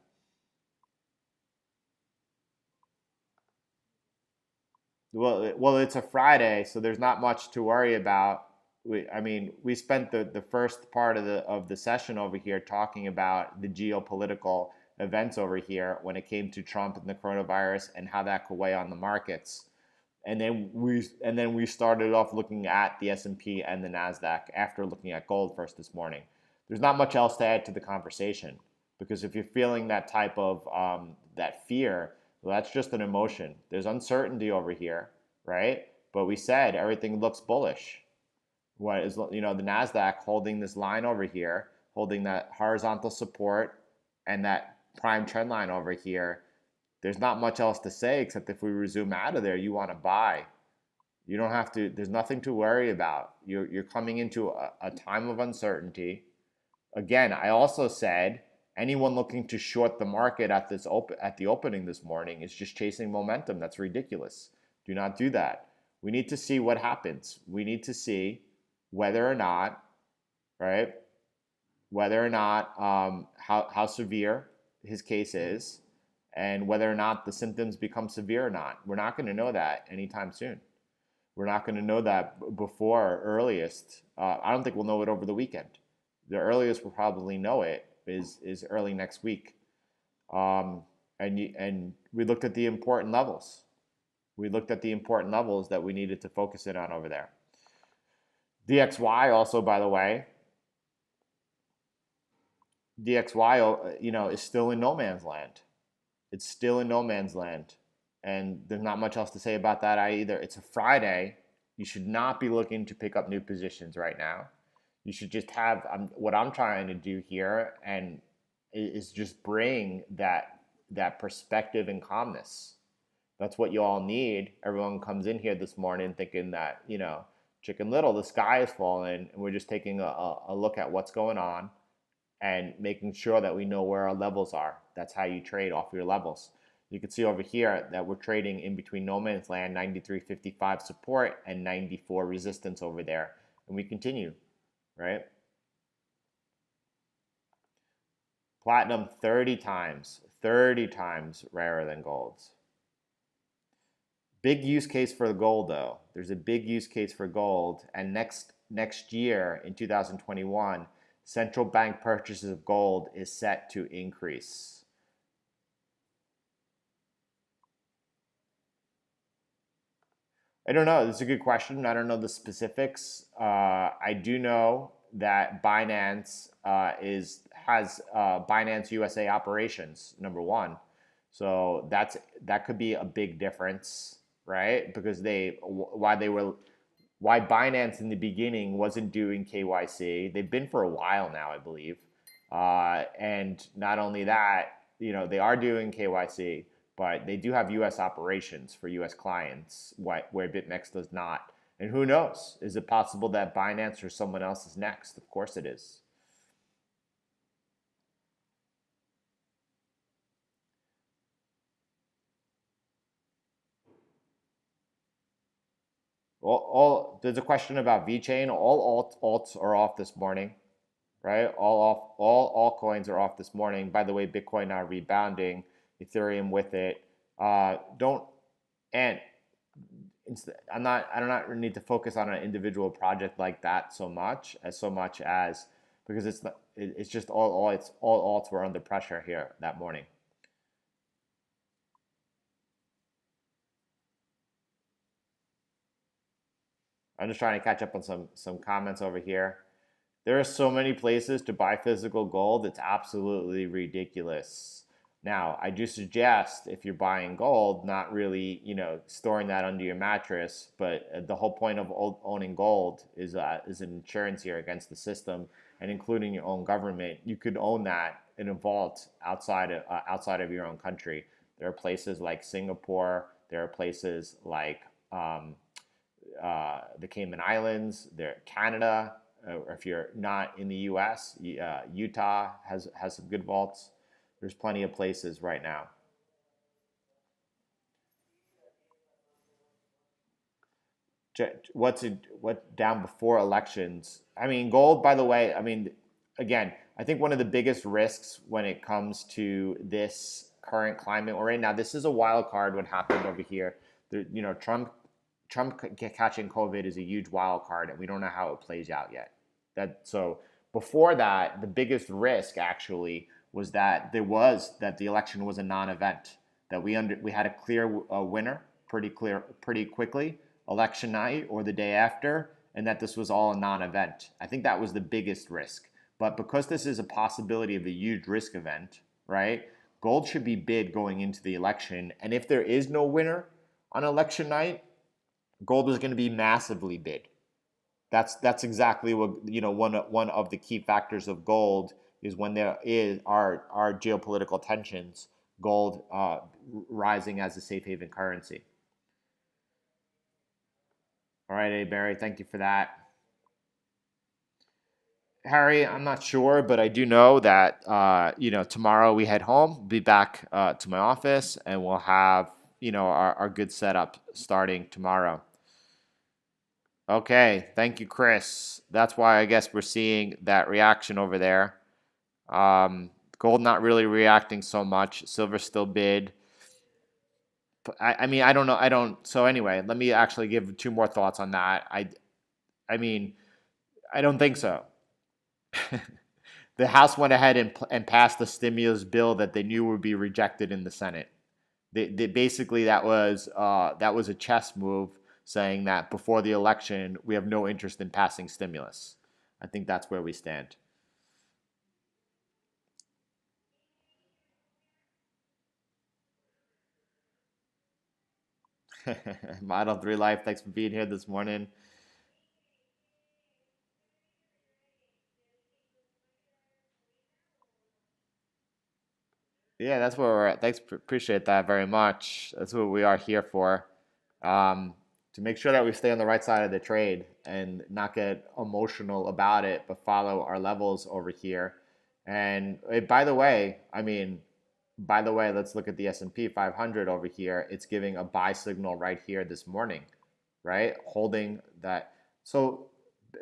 Well, it's a Friday, so there's not much to worry about. We spent the first part of the session over here talking about the geopolitical events over here when it came to Trump and the coronavirus and how that could weigh on the markets. And then we started off looking at the S&P and the Nasdaq after looking at gold first this morning. There's not much else to add to the conversation because if you're feeling that type of that fear, well, that's just an emotion. There's uncertainty over here, right? But we said everything looks bullish. What is the Nasdaq holding this line over here, holding that horizontal support and that prime trend line over here. There's not much else to say except if we resume out of there, you want to buy. You don't have to. There's nothing to worry about. You're coming into a time of uncertainty. Again, I also said anyone looking to short the market at the opening this morning is just chasing momentum. That's ridiculous. Do not do that. We need to see what happens. We need to see whether or not, right? Whether or not how severe his case is, and whether or not the symptoms become severe or not. We're not going to know that anytime soon. We're not going to know that before earliest. I don't think we'll know it over the weekend. The earliest we'll probably know it is early next week. And we looked at the important levels. We looked at the important levels that we needed to focus in on over there. DXY also, by the way, DXY, is still in no man's land. It's still in no man's land. And there's not much else to say about that either. It's a Friday. You should not be looking to pick up new positions right now. You should just have what I'm trying to do here and is just bring that perspective and calmness. That's what you all need. Everyone comes in here this morning thinking that, Chicken Little, the sky is falling, and we're just taking a look at what's going on and making sure that we know where our levels are. That's how you trade off your levels. You can see over here that we're trading in between no man's land, 93.55 support and 94 resistance over there. And we continue, right? Platinum 30 times rarer than gold's. Big use case for the gold, though. There's a big use case for gold, and next year in 2021, central bank purchases of gold is set to increase. I don't know. This is a good question. I don't know the specifics. I do know that Binance has Binance USA operations, number one. So that could be a big difference, right? Because why they were why Binance in the beginning wasn't doing KYC. They've been for a while now, I believe. And not only that, they are doing KYC, but they do have U.S. operations for U.S. clients, where Bitmex does not. And who knows? Is it possible that Binance or someone else is next? Of course it is. There's a question about VeChain. All alts are off this morning, right? All altcoins are off this morning. By the way, Bitcoin now rebounding, Ethereum with it. Don't and I don't need to focus on an individual project like that so much as because it's just all alts were under pressure here that morning. I'm just trying to catch up on some comments over here. There are so many places to buy physical gold. It's absolutely ridiculous. Now, I do suggest if you're buying gold, not really, storing that under your mattress. But the whole point of owning gold is an insurance here against the system, and including your own government. You could own that in a vault outside of your own country. There are places like Singapore. There are places like the Cayman Islands. There, Canada. Or if you're not in the U.S., Utah has some good vaults. There's plenty of places right now. What down before elections? I mean, gold. By the way, I mean, again, I think one of the biggest risks when it comes to this current climate we're in now. This is a wild card. What happened over here? Trump catching COVID is a huge wild card, and we don't know how it plays out yet. So before that, the biggest risk actually was that the election was a non-event. That we had a clear winner pretty quickly, election night or the day after, and that this was all a non-event. I think that was the biggest risk. But because this is a possibility of a huge risk event, right? Gold should be bid going into the election, and if there is no winner on election night, gold is going to be massively bid. That's exactly what one of the key factors of gold is when there are geopolitical tensions, gold rising as a safe haven currency. All right, A. Barry, thank you for that. Harry, I'm not sure, but I do know that tomorrow we head home, be back to my office, and we'll have our good setup starting tomorrow. Okay, thank you, Chris. That's why I guess we're seeing that reaction over there. Gold not really reacting so much. Silver still bid. I mean, I don't know. I don't. So anyway, let me actually give two more thoughts on that. I mean, I don't think so. The House went ahead and passed the stimulus bill that they knew would be rejected in the Senate. Basically that was a chess move, saying that before the election we have no interest in passing stimulus. I think that's where we stand. Model 3 Life, thanks for being here this morning. Yeah, that's where we're at. Thanks, appreciate that very much. That's what we are here for, to make sure that we stay on the right side of the trade and not get emotional about it, but follow our levels over here. And by the way, let's look at the S&P 500 over here. It's giving a buy signal right here this morning, right? Holding that. So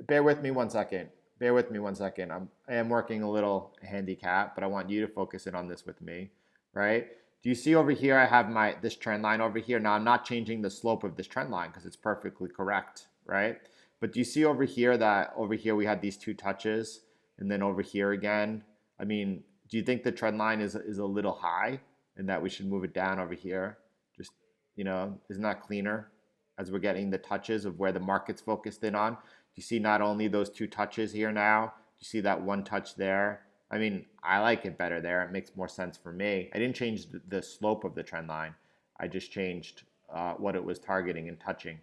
bear with me one second. Bear with me one second. I am working a little handicap, but I want you to focus in on this with me, right? Do you see over here I have this trend line over here? Now I'm not changing the slope of this trend line because it's perfectly correct, right? But do you see over here that over here we had these two touches and then over here again? I mean, do you think the trend line is a little high and that we should move it down over here? Just, isn't that cleaner as we're getting the touches of where the market's focused in on? You see not only those two touches here now, you see that one touch there. I mean, I like it better there. It makes more sense for me. I didn't change the slope of the trend line. I just changed what it was targeting and touching.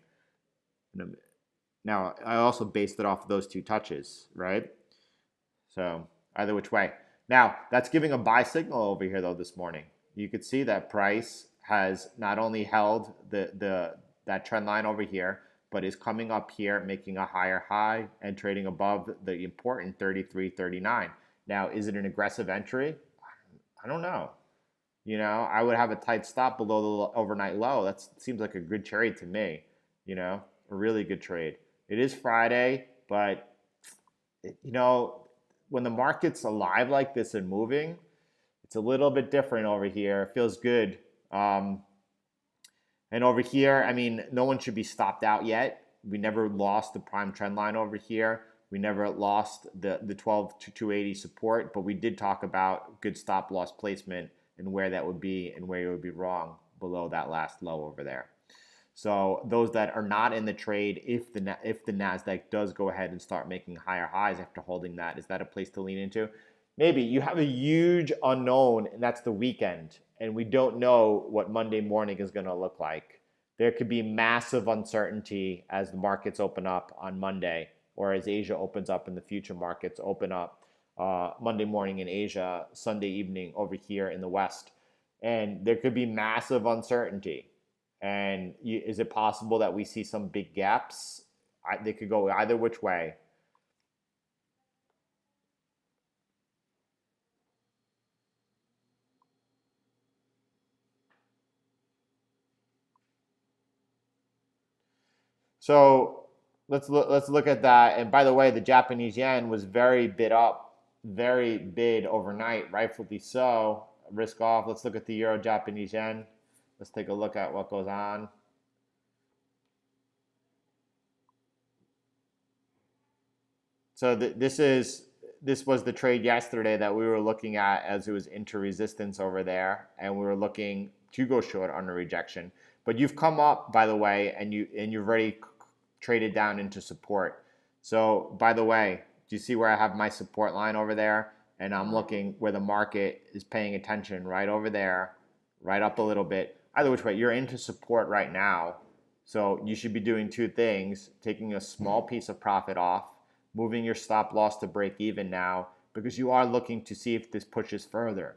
Now, I also based it off of those two touches, right? So either which way. Now, that's giving a buy signal over here, though, this morning. You could see that price has not only held that trend line over here, but is coming up here, making a higher high and trading above the important 33.39. Now, is it an aggressive entry? I don't know. You know, I would have a tight stop below the overnight low. That seems like a good trade to me. You know, a really good trade. It is Friday, but you know, when the market's alive like this and moving, it's a little bit different over here. It feels good. And over here, I mean, no one should be stopped out yet. We never lost the prime trend line over here. We never lost the 12 to 280 support, but we did talk about good stop loss placement and where that would be and where it would be wrong below that last low over there. So those that are not in the trade, if the Nasdaq does go ahead and start making higher highs after holding that, is that a place to lean into? Maybe. You have a huge unknown, and that's the weekend, and we don't know what Monday morning is going to look like. There could be massive uncertainty as the markets open up on Monday, or as Asia opens up and the future markets open up Monday morning in Asia, Sunday evening over here in the West. And there could be massive uncertainty. And is it possible that we see some big gaps? They could go either which way. So let's look at that. And by the way, the Japanese yen was very bid up, very bid overnight, rightfully so. Risk off. Let's look at the euro Japanese yen. Let's take a look at what goes on. So this was the trade yesterday that we were looking at as it was into resistance over there, and we were looking to go short on a rejection. But you've come up, by the way, and you've already traded down into support. So by the way, do you see where I have my support line over there? And I'm looking where the market is paying attention, right over there, right up a little bit. Either which way, you're into support right now. So you should be doing two things: taking a small piece of profit off, moving your stop loss to break even now, because you are looking to see if this pushes further.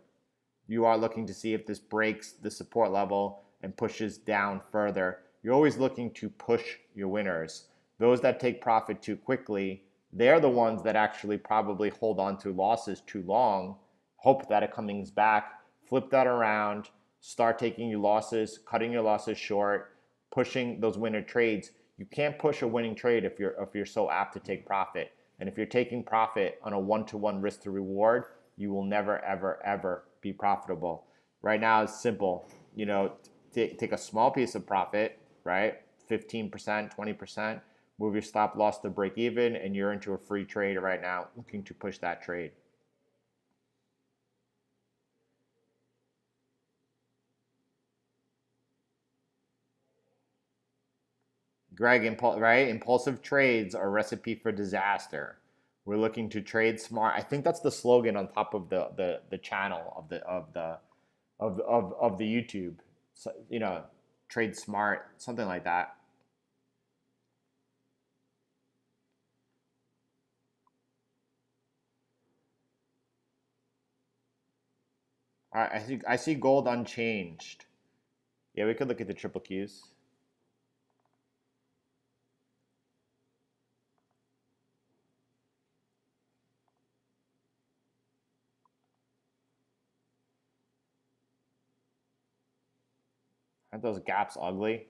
You are looking to see if this breaks the support level and pushes down further. You're always looking to push your winners. Those that take profit too quickly, they're the ones that actually probably hold on to losses too long, hope that it comes back, flip that around, start taking your losses, cutting your losses short, pushing those winner trades. You can't push a winning trade if you're so apt to take profit. And if you're taking profit on a one-to-one risk to reward, you will never, ever, ever be profitable. Right now it's simple. You know, take a small piece of profit, right? 15%, 20%, move your stop loss to break even, and you're into a free trade right now looking to push that trade. Greg, right? Impulsive trades are a recipe for disaster. We're looking to trade smart. I think that's the slogan on top of the channel of the YouTube. So, you know, trade smart, something like that. All right, I see gold unchanged. Yeah, we could look at the triple Qs. Aren't those gaps ugly?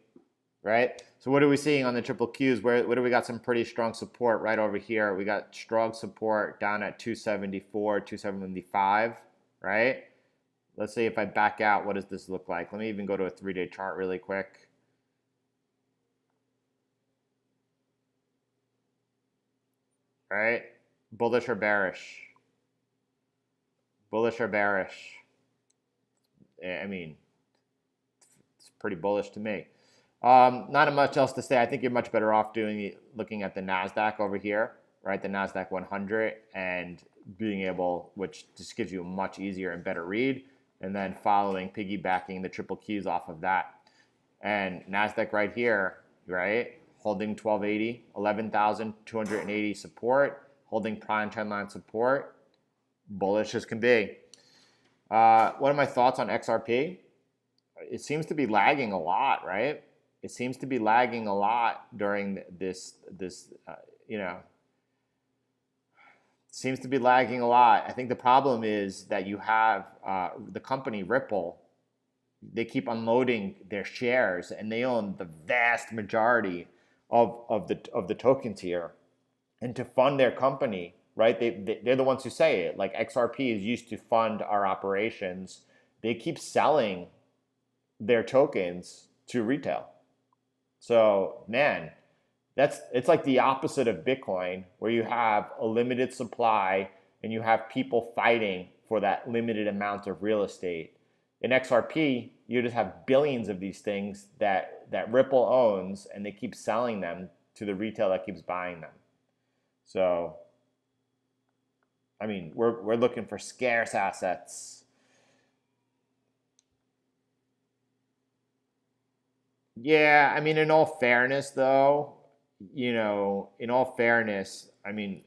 Right? So what are we seeing on the triple Qs? Where do we got some pretty strong support right over here? We got strong support down at 274, 275, right? Let's see if I back out, what does this look like? Let me even go to a 3-day chart really quick. Right? Bullish or bearish? Bullish or bearish? I mean, it's pretty bullish to me. Not much else to say. I think you're much better off looking at the Nasdaq over here, right? The Nasdaq 100, and being able, which just gives you a much easier and better read, and then piggybacking the triple Qs off of that. And Nasdaq right here, right? holding 1280, 11,280 support, holding prime trend line support, bullish as can be. What are my thoughts on XRP? It seems to be lagging a lot, right? It seems to be lagging a lot during this seems to be lagging a lot. I think the problem is that you have the company Ripple. They keep unloading their shares, and they own the vast majority of the tokens here. And to fund their company, right? They're the ones who say it. Like XRP is used to fund our operations. They keep selling their tokens to retail. So man, it's like the opposite of Bitcoin, where you have a limited supply and you have people fighting for that limited amount of real estate. In XRP, you just have billions of these things that Ripple owns, and they keep selling them to the retail that keeps buying them. So, I mean, we're looking for scarce assets. Yeah, I mean, in all fairness, though, in all fairness, I mean,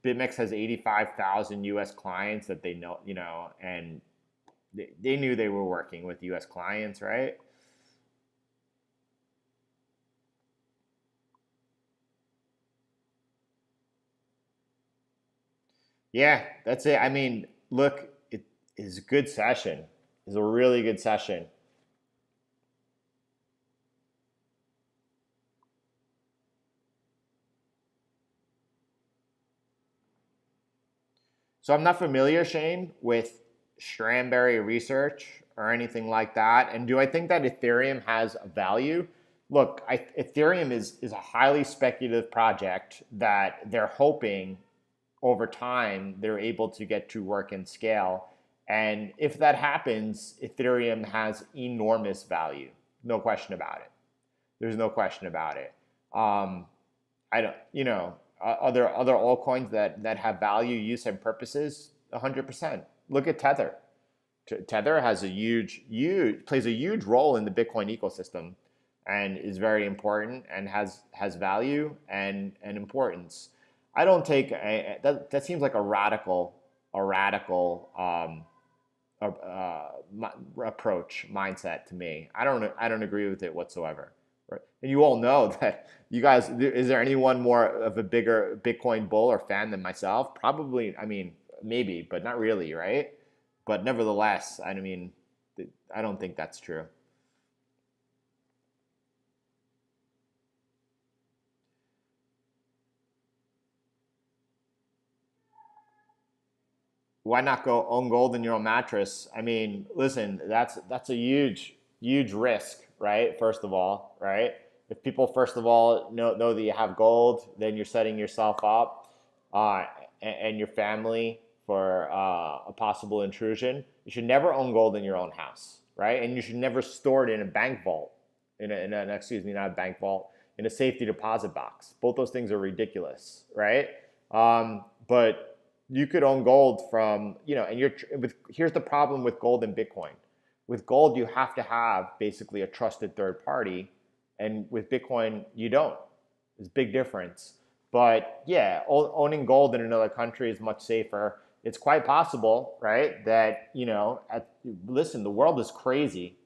Bitmex has 85,000 U.S. clients that they know, and they knew they were working with U.S. clients, right? Yeah, that's it. I mean, look, it is a good session. It's a really good session. So I'm not familiar, Shane, with Strawberry research or anything like that. And do I think that Ethereum has a value? Look, Ethereum is a highly speculative project that they're hoping over time they're able to get to work and scale. And if that happens, Ethereum has enormous value. No question about it. There's no question about it. Um, I don't, other altcoins that have value, use, and purposes, 100%. Look at Tether. Tether has a huge plays a huge role in the Bitcoin ecosystem, and is very important and has value and importance. I don't take that seems like a radical approach mindset to me. I don't agree with it whatsoever. Right? And you all know that you guys. Is there anyone more of a bigger Bitcoin bull or fan than myself? Probably. I mean, maybe, but not really, right? But nevertheless, I mean, I don't think that's true. Why not go own gold in your own mattress? I mean, listen, that's a huge risk, right? First of all, right? If people first of all know that you have gold, then you're setting yourself up uh, and your family for a possible intrusion. You should never own gold in your own house, right? And you should never store it in a bank vault, excuse me, not a bank vault, in a safety deposit box. Both those things are ridiculous, right? But you could own gold from, and here's the problem with gold and Bitcoin. With gold, you have to have basically a trusted third party, and with Bitcoin, you don't. There's a big difference. But yeah, owning gold in another country is much safer. It's quite possible, right, that, listen, the world is crazy.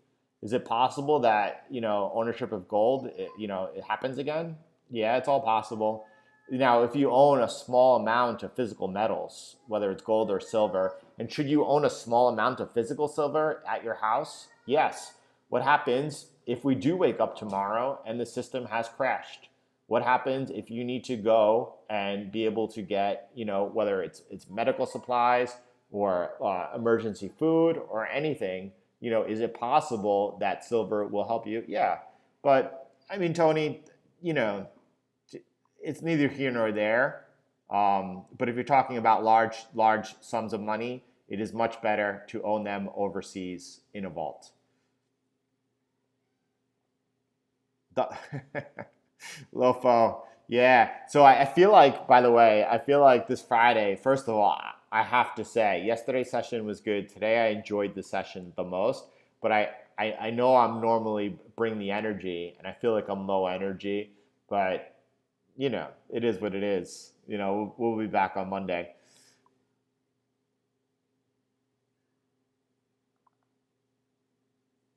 Is it possible that, ownership of gold, it happens again? Yeah, it's all possible. Now, if you own a small amount of physical metals, whether it's gold or silver, and should you own a small amount of physical silver at your house? Yes. What happens if we do wake up tomorrow and the system has crashed? What happens if you need to go and be able to get, whether it's medical supplies or emergency food or anything, is it possible that silver will help you? Yeah. But I mean, Tony, you know, it's neither here nor there. But if you're talking about large sums of money, it is much better to own them overseas in a vault. Lofo, yeah. So I feel like, by the way, I feel like this Friday, first of all, I have to say, yesterday's session was good. Today I enjoyed the session the most, but I know I'm normally bring the energy, and I feel like I'm low energy. But, it is what it is. We'll be back on Monday.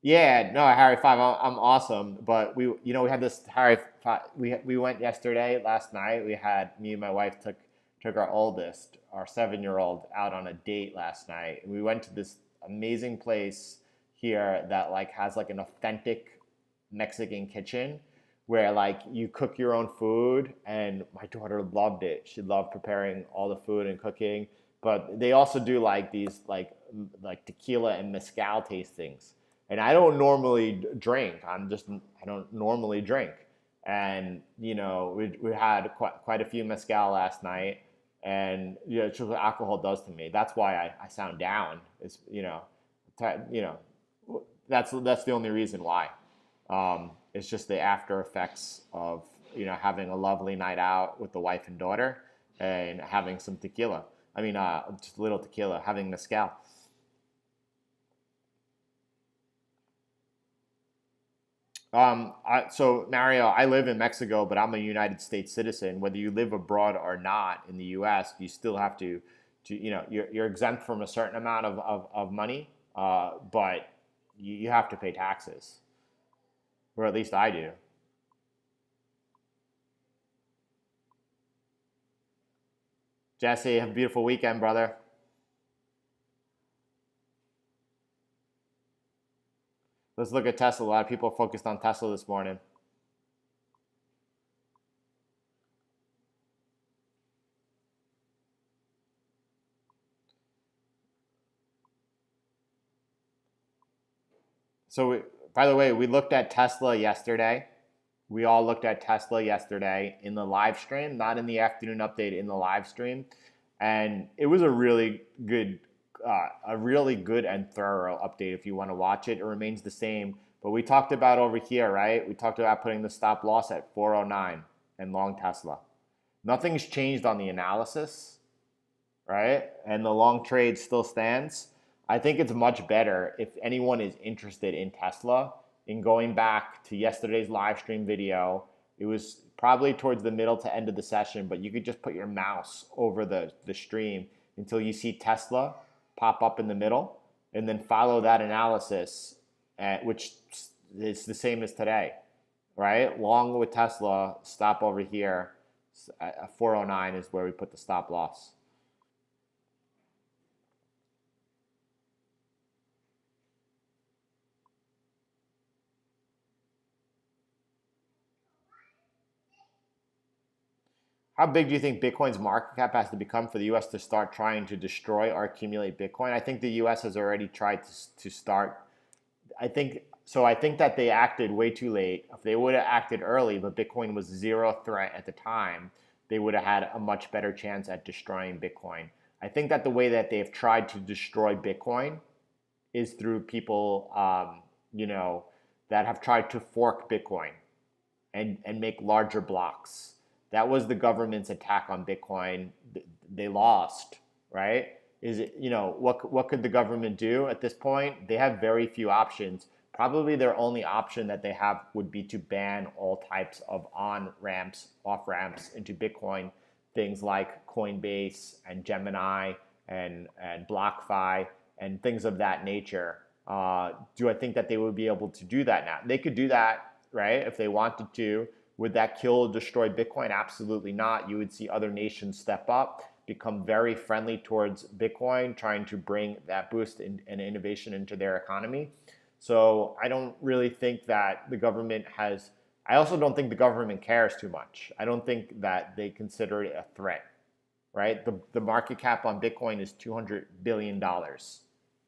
Yeah, no, Harry Five, I'm awesome. But we had this Harry Five. We went yesterday, last night. We had me and my wife took our oldest, our 7-year-old, out on a date last night. We went to this amazing place here that like has like an authentic Mexican kitchen where like you cook your own food, and my daughter loved it. She loved preparing all the food and cooking. But they also do like these like tequila and mezcal tastings, and I don't normally drink. I don't normally drink, and we had quite a few mezcal last night, and it's just what alcohol does to me. That's why I sound down. It's you know that's the only reason why. It's just the after effects of having a lovely night out with the wife and daughter, and having some tequila. I mean, just a little tequila, having mezcal. So Mario, I live in Mexico, but I'm a United States citizen. Whether you live abroad or not in the U.S., you still have you're exempt from a certain amount of money, but you have to pay taxes, or at least I do. Jesse, have a beautiful weekend, brother. Let's look at Tesla. A lot of people are focused on Tesla this morning. So, by the way, we looked at Tesla yesterday. We all looked at Tesla yesterday in the live stream, not in the afternoon update, in the live stream, and it was a really good and thorough update. If you want to watch it, it remains the same. But we talked about over here, right? We talked about putting the stop loss at 409 and long Tesla. Nothing's changed on the analysis, right? And the long trade still stands. I think it's much better if anyone is interested in Tesla in going back to yesterday's live stream video. It was probably towards the middle to end of the session, but you could just put your mouse over the stream until you see Tesla pop up in the middle, and then follow that analysis, which is the same as today, right? Long with Tesla, stop over here. 409 is where we put the stop loss. How big do you think Bitcoin's market cap has to become for the U.S. to start trying to destroy or accumulate Bitcoin? I think the U.S. has already tried to start. I think so. I think that they acted way too late. If they would have acted early, but Bitcoin was zero threat at the time, they would have had a much better chance at destroying Bitcoin. I think that the way that they've tried to destroy Bitcoin is through people, that have tried to fork Bitcoin and make larger blocks. That was the government's attack on Bitcoin. They lost, right? Is it, what could the government do at this point? They have very few options. Probably their only option that they have would be to ban all types of on ramps, off ramps into Bitcoin, things like Coinbase and Gemini and BlockFi and things of that nature. Do I think that they would be able to do that now? They could do that, right, if they wanted to. Would that kill or destroy Bitcoin? Absolutely not. You would see other nations step up, become very friendly towards Bitcoin, trying to bring that boost and innovation into their economy. So I don't really think that the government has, I also don't think the government cares too much. I don't think that they consider it a threat, right? The market cap on Bitcoin is $200 billion,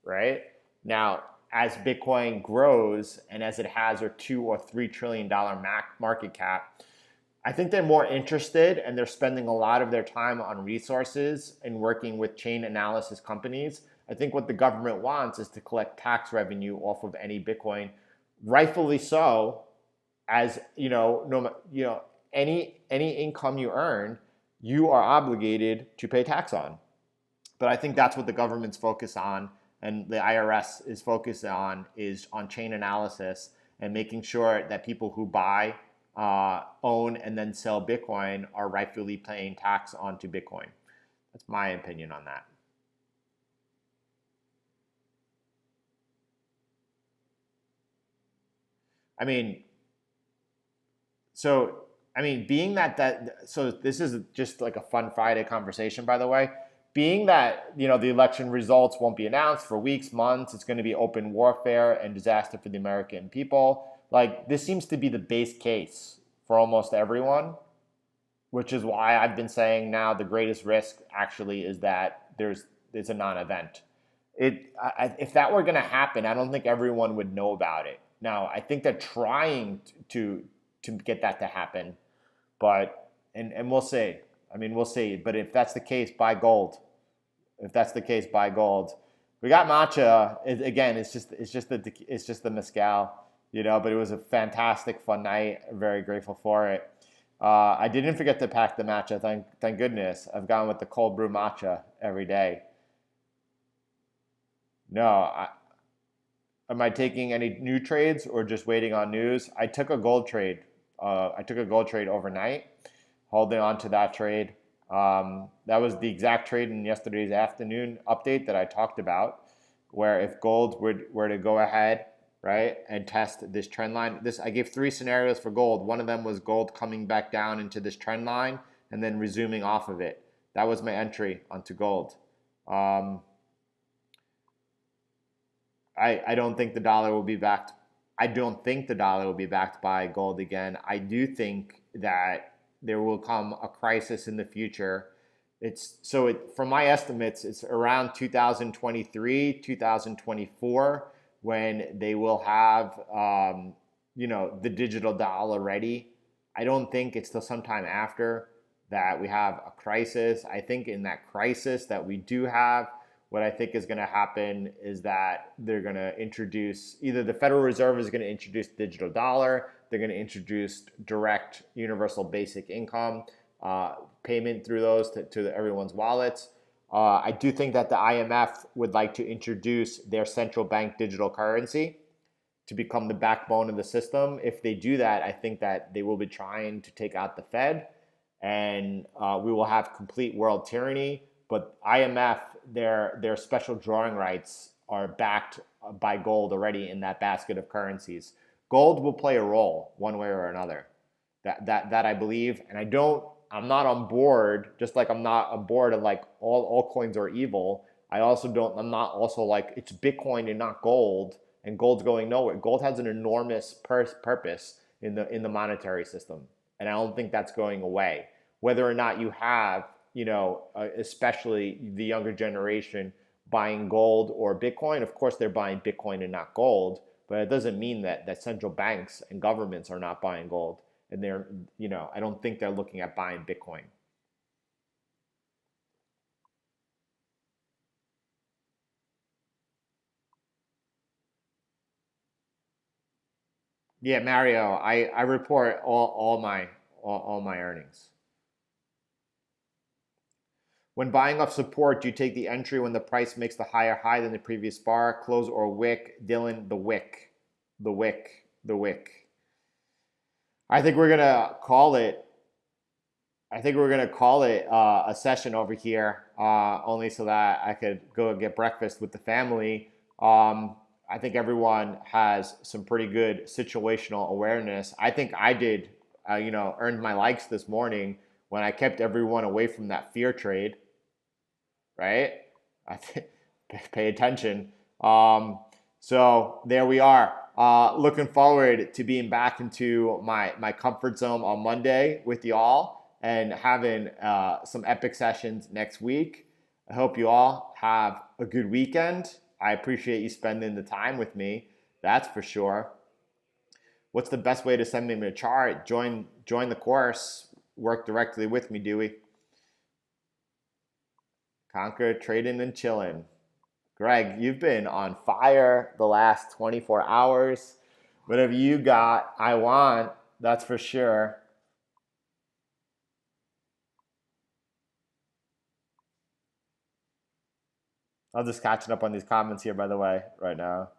right? Now, as Bitcoin grows and as it has a $2 or $3 trillion market cap, I think they're more interested and they're spending a lot of their time on resources and working with chain analysis companies. I think what the government wants is to collect tax revenue off of any Bitcoin, rightfully so, as any income you earn, you are obligated to pay tax on. But I think that's what the government's focused on, and the IRS is focused on, is on chain analysis and making sure that people who buy own and then sell Bitcoin are rightfully paying tax onto Bitcoin. That's my opinion on that. I mean, so being so this is just like a fun Friday conversation, by the way. Being that the election results won't be announced for weeks, months, it's going to be open warfare and disaster for the American people. Like, this seems to be the base case for almost everyone, which is why I've been saying now the greatest risk actually is that it's a non-event. If that were going to happen, I don't think everyone would know about it. Now, I think they're trying to get that to happen, but and we'll see. I mean, we'll see. But if that's the case, buy gold. If that's the case, buy gold. We got matcha. Again, it's just the mezcal, But it was a fantastic, fun night. I'm very grateful for it. I didn't forget to pack the matcha. Thank goodness. I've gone with the cold brew matcha every day. No, am I taking any new trades or just waiting on news? I took a gold trade. I took a gold trade overnight, holding on to that trade. That was the exact trade in yesterday's afternoon update that I talked about, where if gold were to go ahead, right, and test this trend line. I gave 3 scenarios for gold. One of them was gold coming back down into this trend line and then resuming off of it. That was my entry onto gold. I don't think the dollar will be backed. I don't think the dollar will be backed by gold again. I do think that there will come a crisis in the future. From my estimates, it's around 2023, 2024 when they will have the digital dollar ready. I don't think it's till sometime after that we have a crisis. I think in that crisis that we do have, what I think is going to happen is that they're going to introduce, either the Federal Reserve is going to introduce digital dollar, they're going to introduce direct universal basic income payment through those to everyone's wallets. I do think that the IMF would like to introduce their central bank digital currency to become the backbone of the system. If they do that, I think that they will be trying to take out the Fed, and we will have complete world tyranny. But IMF, their special drawing rights are backed by gold already in that basket of currencies. Gold will play a role one way or another. That I believe, and I'm not on board, just like I'm not on board of like all altcoins are evil. I'm not also like it's Bitcoin and not gold, and gold's going nowhere. Gold has an enormous purpose in the monetary system, and I don't think that's going away. Whether or not you have especially the younger generation buying gold or Bitcoin. Of course, they're buying Bitcoin and not gold, but it doesn't mean that central banks and governments are not buying gold. And I don't think they're looking at buying Bitcoin. Yeah, Mario, I report all my earnings. When buying off support, do you take the entry when the price makes the higher high than the previous bar, close, or wick? Dylan, the wick. The wick. The wick. I think we're going to call it. I think we're going to call it a session over here, only so that I could go and get breakfast with the family. I think everyone has some pretty good situational awareness. I think I did, earned my likes this morning when I kept everyone away from that fear trade, right? Pay attention. So there we are. Looking forward to being back into my comfort zone on Monday with y'all and having some epic sessions next week. I hope you all have a good weekend. I appreciate you spending the time with me. That's for sure. What's the best way to send me a chart? Join the course. Work directly with me, Dewey. Conquer, trading, and chilling. Greg, you've been on fire the last 24 hours. Whatever you got, I want. That's for sure. I'm just catching up on these comments here, by the way, right now.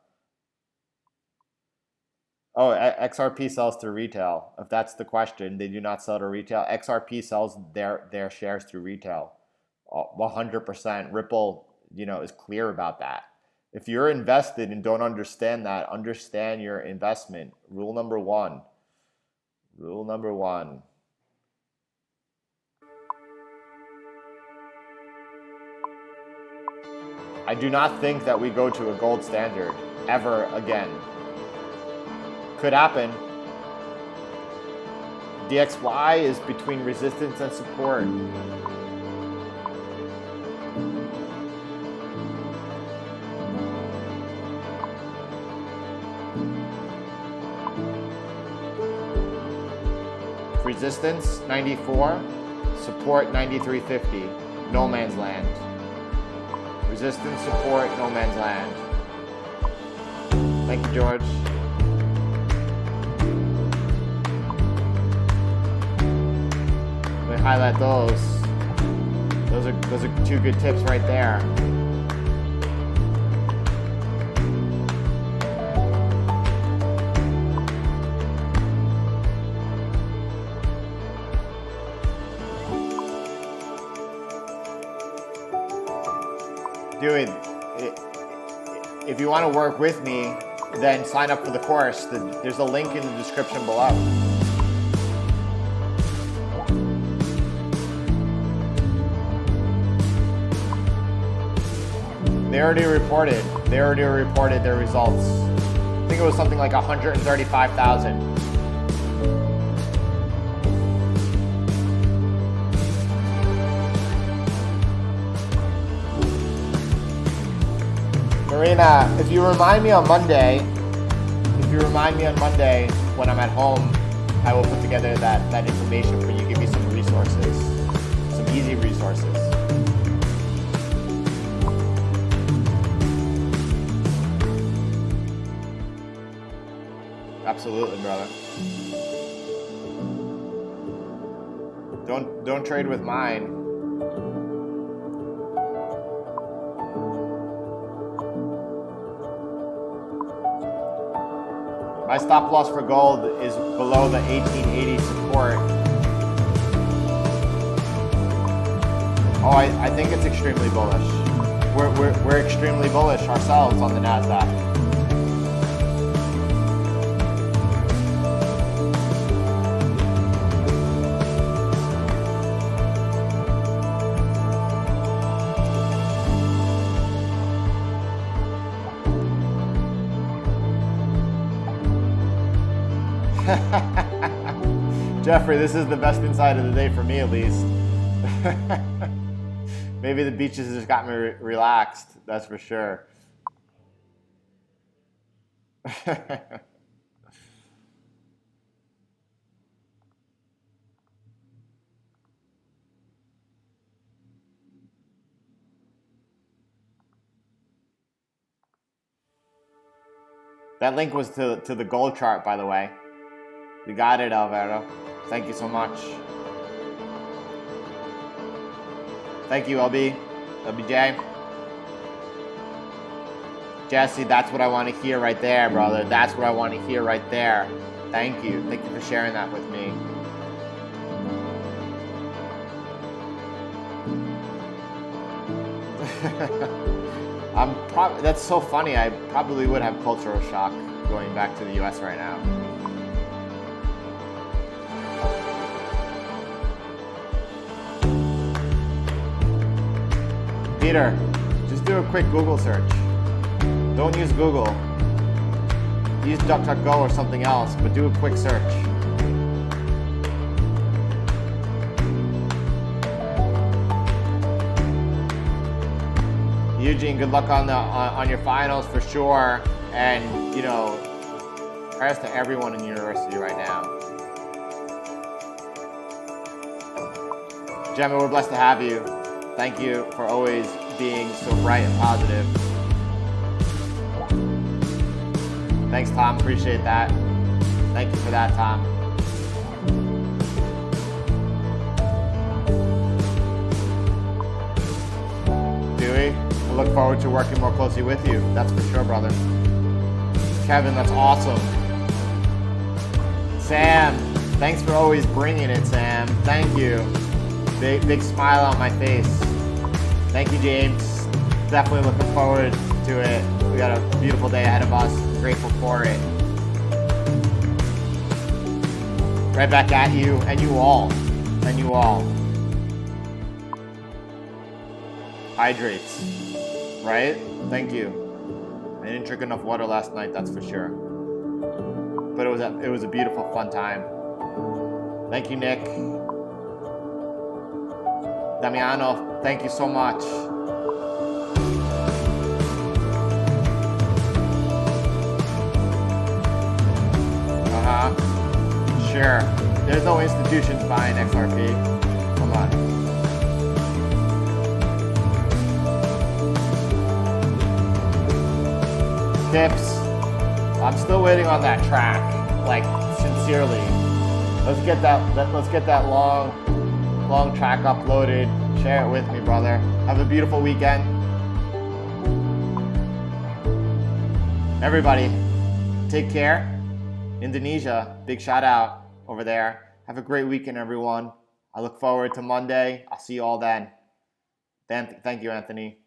Oh, XRP sells through retail. If that's the question, they do not sell to retail. XRP sells their shares through retail. 100%. Ripple, is clear about that. If you're invested and don't understand that, understand your investment. Rule number one. Rule number one. I do not think that we go to a gold standard ever again. Could happen. DXY is between resistance and support. Resistance 94, support 93.50, no man's land. Resistance, support, no man's land. Thank you, George. Let me highlight those. Those are two good tips right there. Dude, if you want to work with me, then sign up for the course. There's a link in the description below. They already reported their results. I think it was something like 135,000. Marina, if you remind me on Monday when I'm at home, I will put together that information for you, give you some resources, some easy resources. Absolutely, brother. Don't trade with mine. My stop loss for gold is below the 1880 support. Oh, I think it's extremely bullish. We're extremely bullish ourselves on the Nasdaq. Jeffrey, this is the best insight of the day for me, at least. Maybe the beaches just got me relaxed, that's for sure. That link was to the gold chart, by the way. You got it, Alvaro. Thank you so much. Thank you, LBJ. Jesse, that's what I want to hear right there, brother. That's what I want to hear right there. Thank you. Thank you for sharing that with me. That's so funny. I probably would have cultural shock going back to the US right now. Peter, just do a quick Google search. Don't use Google. Use DuckDuckGo or something else, but do a quick search. Eugene, good luck on your finals for sure, and prayers to everyone in university right now. Gemma, we're blessed to have you. Thank you for always being so bright and positive. Thanks, Tom. Appreciate that. Thank you for that, Tom. Dewey, I look forward to working more closely with you. That's for sure, brother. Kevin, that's awesome. Sam, thanks for always bringing it, Sam. Thank you. Big smile on my face. Thank you, James. Definitely looking forward to it. We got a beautiful day ahead of us. Grateful for it. Right back at you and you all. And you all. Hydrates. Right? Thank you. I didn't drink enough water last night, that's for sure. But it was a beautiful, fun time. Thank you, Nick. Damiano, thank you so much. Sure. There's no institutions buying XRP. Come on. Tips. I'm still waiting on that track. Like, sincerely. Let's get that long track uploaded. Share it with me, brother. Have a beautiful weekend. Everybody, take care. Indonesia, big shout out over there. Have a great weekend, everyone. I look forward to Monday. I'll see you all then. Thank you, Anthony.